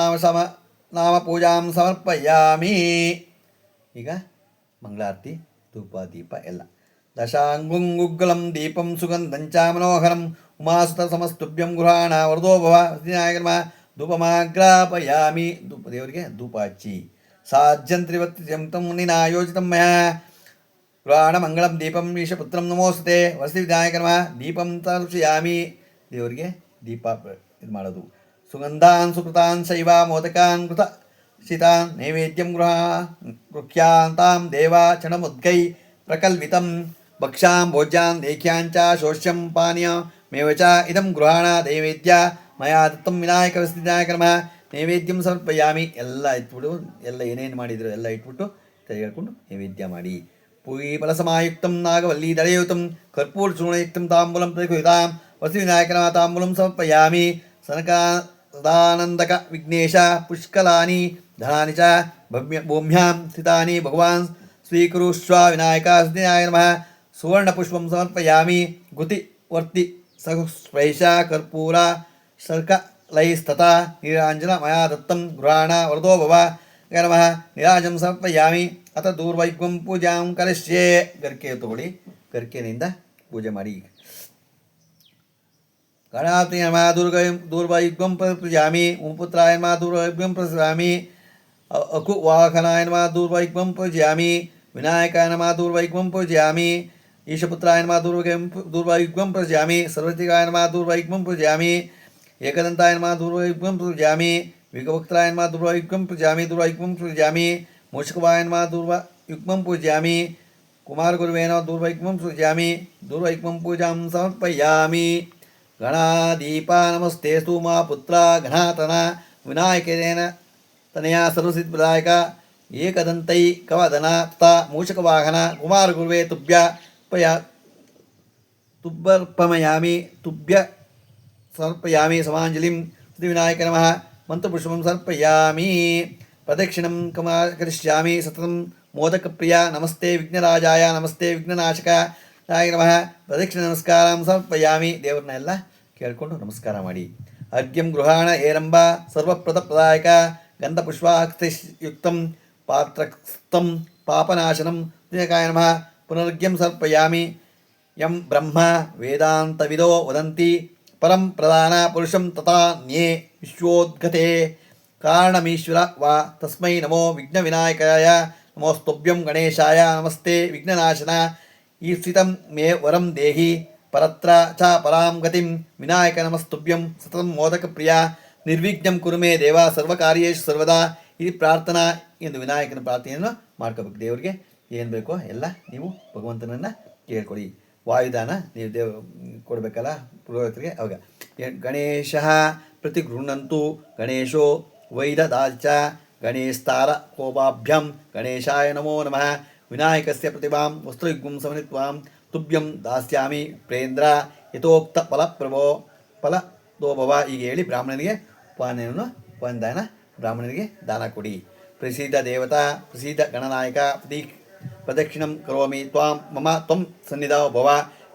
नाम पूजां समर्पयामि. ಈಗ ಮಂಗಳಾರತಿ ಧೂಪ ದೀಪ ಎಲ್ಲ. दशाङ्गुङ्गुग्गलं दीपं सुगन्धं च मनोहरम् उमासुत समस्तुभ्यं गृहाण वरदो भव विनायक नमः. ಧೂಪಮಾಗ್ರಾಪಯಾಮಿ. ಧೂಪ ದೇವರಿಗೆ ಧೂಪ ಹಚ್ಚಿ. ಸಾಜ್ಯಂತ್ರಿವತ್ಯಂ ತಂ ಮುನಿನಾ ಯೋಜಿತಂ ಮಯಾ ಗೃಹಾಣಮಂಗಳಂ ದೀಪಂ ಈಶಪುತ್ರಂ ನಮೋಸ್ತುತೆ. ವರಸಿ ವಿನಾಯಕ ನಮಃ. ದೀಪಂ ತರ್ಪಯಾಮಿ. ದೇವರಿಗೆ ದೀಪ ಇದು ಮಾಡೋದು. ಸುಗಂಧಾನ್ ಸುಕೃತಾನ್ ಶೈವ ಮೋದಕಾನ್ ಕೃತ ಶಿತಾನ್ ನೈವೇದ್ಯಂ ಗೃಹ್ಯಾಂತಾಂ ದೇವ ಚಣಮುದ್ಗೈ ಪ್ರಕಲ್ವಿತಂ ಭಕ್ಷಾಂ ಭೋಜ್ಯಾನ್ ದೇಖ್ಯಾಂಚ ಶೋಷ್ಯಂ ಪಾನೀಯಮೇವ ಚ ಇದಂ ಗೃಹಾಣ ನೈವೇದ್ಯ ಮಯಾ ದತ್ತಂ ವಿನಾಯಕ ವಿನಾಯಕ ನಮಃ. ನೈವೇದ್ಯಂ ಸಮರ್ಪಯಾಮಿ. ಎಲ್ಲ ಇಟ್ಬಿಟ್ಟು ಎಲ್ಲ ಏನೇನು ಮಾಡಿದ್ರು ಎಲ್ಲ ಇಟ್ಬಿಟ್ಟು ಹೇಳ್ಕೊಂಡು ನೈವೇದ್ಯ ಮಾಡಿ. ಪೂಯಿ ಫಲಸಮಾಯುಕ್ತಂ ನಾಗವಲ್ಲಿ ದಳಯುತಂ ಕರ್ಪೂರ ಚೂರ್ಣಯುಕ್ತಂ ತಾಂಬೂಲಂ ಪ್ರತಿಕೃತಾಂ ವಸಿ ವಿನಾಯಕ ನಮಃ. ತಾಂಬೂಲಂ ಸಮರ್ಪಯಾಮಿ. ಸನಕಾನಂದಕ ವಿಘ್ನೇಶ ಪುಷ್ಕಲಾನಿ ಧನಾನಿ ಚ ಭೂಮ್ಯಾಂ ಸ್ಥಿತಾನಿ ಭಗವಾನ್ ಸ್ವೀಕುರುಷ್ವ ವಿನಾಯಕ ವಿನಾಯಕ ನಮಃ. ಸುವರ್ಣಪುಷ್ಪಂ ಸಮರ್ಪಯಾಮಿ ಗುತಿವರ್ತಿ ಸಹಸ್ರೈಷಾ ಕರ್ಪೂರ ಶರ್ಕಲೈಸ್ತಥಾ ನೀರಾಂಜನ ಮಯಾ ದತ್ತಂ ಗೃಹಾಣ ವರದೋ ಭವ ನಮಃ ನೀರಾಜಂ ಸಮರ್ಪಯಾಮಿ ಅಥ ದೂರ್ವೈಗ್ವಂ ಪೂಜಾಂ ಕರಿಷ್ಯೆ. ಗರಿಕೆ ತಗೊಳ್ಳಿ, ಗರಿಕೆನಿಂದ ಪೂಜೆ ಮಾಡಿ. ಗಣಾಪತಿ ನಮಃ ದೂರ್ವೈಗ್ವಂ ಪ್ರಪೂಜಾಮಿ. ಉಮಪುತ್ರಾಯ ನಮಃ ದೂರ್ವೈಗ್ವಂ ಪ್ರಪೂಜಾಮಿ. ಅಕುವಾಹನಾಯ ನಮಃ ದೂರ್ವೈಗ್ವಂ ಪೂಜಯಾಮಿ. ವಿನಾಯಕಾಯ ನಮಃ ದೂರ್ವೈಗ್ವಂ ಪೂಜಯಾಮಿ. ಈಶಪುತ್ರಾಯ ನಮಃ ದೂರ್ವೈಗ್ವಂ ಪೂಜಯಾಮಿ. ಸರ್ವತಿಕಾಯ ನಮಃ ದೂರ್ವೈಗ್ವಂ ಪೂಜಯಾಮಿ. ಏಕದಂತಾಯ ನಮಃ ದೂರ್ವೈಗ್ವಂ ಪೂಜಯಾಮಿ. ವಿಗವಕ್ತ್ರಾಯ ನಮಃ ದೂರ್ವೈಗ್ವಂ ಪೂಜಯಾಮಿ. ದೂರ್ವೈಗ್ವಂ ಪೂಜಯಾಮಿ. ಮೂಷಕವಾಯ ನಮಃ ದೂರ್ವೈಗ್ವಂ ಪೂಜಯಾಮಿ. ಕುಮಾರಗುರುವೇ ನಮಃ ದೂರ್ವೈಗ್ವಂ ಪೂಜಯಾಮಿ. ದೂರ್ವೈಗ್ವಂ ಪೂಜಾಂ ಸಮರ್ಪಯಾಮಿ. ಗಣಾದೀಪ ನಮಸ್ತೆಸ್ತು ಮಾ ಪುತ್ರ ಘನಾತನ ವಿನಾಯಕೇನ ತನಯ ಸರ್ವಸಿದ್ಧಿಪ್ರದಾಯಕ ಏಕದಂತೈಕವದನ ತಥಾ ಮೂಷಕವಾಹನ ಕುಮಾರಗುರುವೇ ತುಭ್ಯರ್ಪಮಯಾಮಿ. ತುಭ್ಯ ಸಮರ್ಪಯಾಮಿ ಸಮಾಂಜಲಿಂ. ಶ್ರೀವಿನಾಯಕ ನಮಃ ಮಂತ್ರಪುಷ್ಪಂ ಸಮರ್ಪಯಾಮಿ. ಪ್ರದಕ್ಷಿಣಂ ಕರಿಷ್ಯಾಮಿ ಸತತಂ ಮೋದಕಪ್ರಿಯ. ನಮಸ್ತೆ ವಿಘ್ನರಾಜಾಯ ನಮಸ್ತೆ ವಿಘ್ನನಾಶಕಾಯ ನಮಃ. ಪ್ರದಕ್ಷಿಣ ನಮಸ್ಕಾರಂ ಸಮರ್ಪಯಾಮಿ. ದೇವ್ರನ್ನ ಎಲ್ಲ ಕೇಳಿಕೊಂಡು ನಮಸ್ಕಾರ ಮಾಡಿ. ಅರ್ಘ್ಯಂ ಗೃಹಾಣ ಏರಂಬ ಸರ್ವಪ್ರದಪ್ರದಾಯಕ ಗಂಧಪುಷ್ಪಾಯುಕ್ತಂ ಪಾತ್ರಸ್ಥಂ ಪಾಪನಾಶನಂ ದಿನಕಾಯ ನಮಃ. ಪುನರ್ಘ್ಯಂ ಸಮರ್ಪಯಾಮಿ. ಯಂ ಬ್ರಹ್ಮ ವೇದಾಂತವಿದೋ ವದಂತಿ ಪರಂ ಪ್ರಧಾನ ಪುರುಷಂ ತಥಾ ನ್ಯೇ ವಿಶ್ವೋದ್ಗತೆ ಕಾರಣಮೀಶ್ವರ ವಾ ತಸ್ಮೈ ನಮೋ ವಿಘ್ನವಿನಾಯಕಾಯ. ನಮೋಸ್ತುಭ್ಯಂ ಗಣೇಶಾಯ. ನಮಸ್ತೆ ವಿಘ್ನನಾಶನ. ಈಪ್ಸಿತಂ ಮೇ ವರಂ ದೇಹಿ ಪರತ್ರ ಚ ಪರಾಂ ಗತಿಂ. ವಿನಾಯಕ ನಮಸ್ತುಭ್ಯಂ ಸತತಂ ಮೋದಕಪ್ರಿಯ. ನಿರ್ವಿಘ್ನಂ ಕುರು ಮೇ ದೇವ ಸರ್ವಕಾರ್ಯೇಷು ಸರ್ವದಾ. ಇದು ಪ್ರಾರ್ಥನಾ ಎಂದು ವಿನಾಯಕನ ಪ್ರಾರ್ಥನೆಯನ್ನು ಮಾಡ್ಕೋಬೇಕು. ದೇವರಿಗೆ ಏನು ಬೇಕೋ ಎಲ್ಲ ನೀವು ಭಗವಂತನನ್ನು ಕೇಳ್ಕೊಳ್ಳಿ. ವಾಯುದಾನ ನೀವು ಕೊಡಬೇಕಲ್ಲ ಪುರೋಹಿತರಿಗೆ. ಅವಾಗ ಗಣೇಶ ಪ್ರತಿಗೃಹಂತು ಗಣೇಶೋ ವೈದದಾಚ ಗಣೇಸ್ತಾರ ಕೋಪಾಭ್ಯಂ. ಗಣೇಶಾಯ ನಮೋ ನಮಃ. ವಿನಾಯಕಸ್ಯ ಪ್ರತಿಭಾಂ ವಸ್ತ್ರಯುಗ್ಮಂ ಸಮನ್ವಿತ್ವಾಂ ತುಭ್ಯಂ ದಾಸ್ಯಾಮಿ ಪ್ರೇಂದ್ರ ಯಥೋಕ್ತ ಫಲದೋ ಭವ. ಈಗ ಹೇಳಿ ಬ್ರಾಹ್ಮಣನಿಗೆ ಉಪದಾನ ಬ್ರಾಹ್ಮಣನಿಗೆ ದಾನ ಕೊಡಿ. ಪ್ರಸೀದ ದೇವತಾ ಪ್ರಸೀದ ಗಣನಾಯಕ ಪ್ರದಕ್ಷಿಣಂ ಕರೋಮಿ ತ್ವಾಂ ಮಮ ತ್ವಂ ಸನ್ನಿಧೋ ಭವ.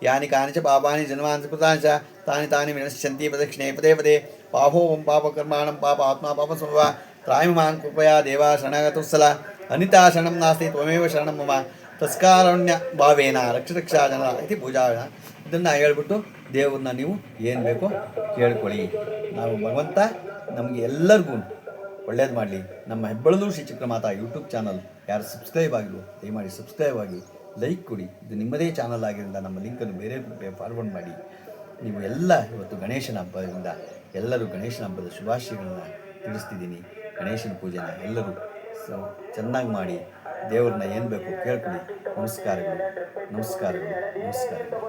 ಯಾನಿ ಕಾನಿ ಚ ಪಾಪಾನಿ ಜನ್ಮಾನಿ ಕೃತಾನಿ ಚ ತಾನಿ ತಾನಿ ವಿನಶ್ಯಂತಿ ಪ್ರದಕ್ಷಿಣೆ ಪದೇ ಪದೇ. ಪಾಪೋಪಂ ಪಾಪಕರ್ಮಾಣಂ ಪಾಪ ಆತ್ಮ ಪಾಪಸಂಭವ. ತ್ರಾಯಿಮಾನ್ ಕೃಪಯಾ ದೇವ ಶರಣಾಗತೋತ್ಸಲ. ಅನಿತಾ ಶರಣಂ ನಾಸ್ತಿ ತ್ವಮೇವ ಶರಣಂ ಮಮ. ತಸ್ಕಾರಣ್ಯ ಭಾವೇನ ರಕ್ಷರಕ್ಷಾ ಜನ ಇತಿ ಪೂಜಾ. ಇದನ್ನು ಹೇಳ್ಬಿಟ್ಟು ದೇವ್ರನ್ನ ನೀವು ಏನು ಬೇಕೋ ಕೇಳ್ಕೊಳ್ಳಿ. ನಾವು ಭಗವಂತ ನಮಗೆ ಎಲ್ಲರಿಗೂ ಒಳ್ಳೇದು ಮಾಡಲಿ. ನಮ್ಮ ಹೆಬ್ಬಳಲು ಶ್ರೀ ಚಕ್ರಮಾತಾ ಯೂಟ್ಯೂಬ್ ಚಾನಲ್ ಯಾರು ಸಬ್ಸ್ಕ್ರೈಬ್ ಆಗಿಲ್ಲ ದಯಮಾಡಿ ಸಬ್ಸ್ಕ್ರೈಬ್ ಆಗಿ ಲೈಕ್ ಕೊಡಿ. ಇದು ನಿಮ್ಮದೇ ಚಾನಲ್ ಆಗಿದ್ದರಿಂದ ನಮ್ಮ ಲಿಂಕನ್ನು ಬೇರೆ ಫಾರ್ವರ್ಡ್ ಮಾಡಿ. ನೀವು ಎಲ್ಲ ಇವತ್ತು ಗಣೇಶನ ಹಬ್ಬದಿಂದ ಎಲ್ಲರೂ ಗಣೇಶನ ಹಬ್ಬದ ಶುಭಾಶಯಗಳನ್ನ ತಿಳಿಸ್ತಿದ್ದೀನಿ. ಗಣೇಶನ ಪೂಜೆನ ಎಲ್ಲರೂ ಚೆನ್ನಾಗಿ ಮಾಡಿ ದೇವ್ರನ್ನ ಏನು ಬೇಕು ಕೇಳ್ಕೊಳ್ಳಿ. ನಮಸ್ಕಾರಗಳು ನಮಸ್ಕಾರಗಳು ನಮಸ್ಕಾರಗಳು.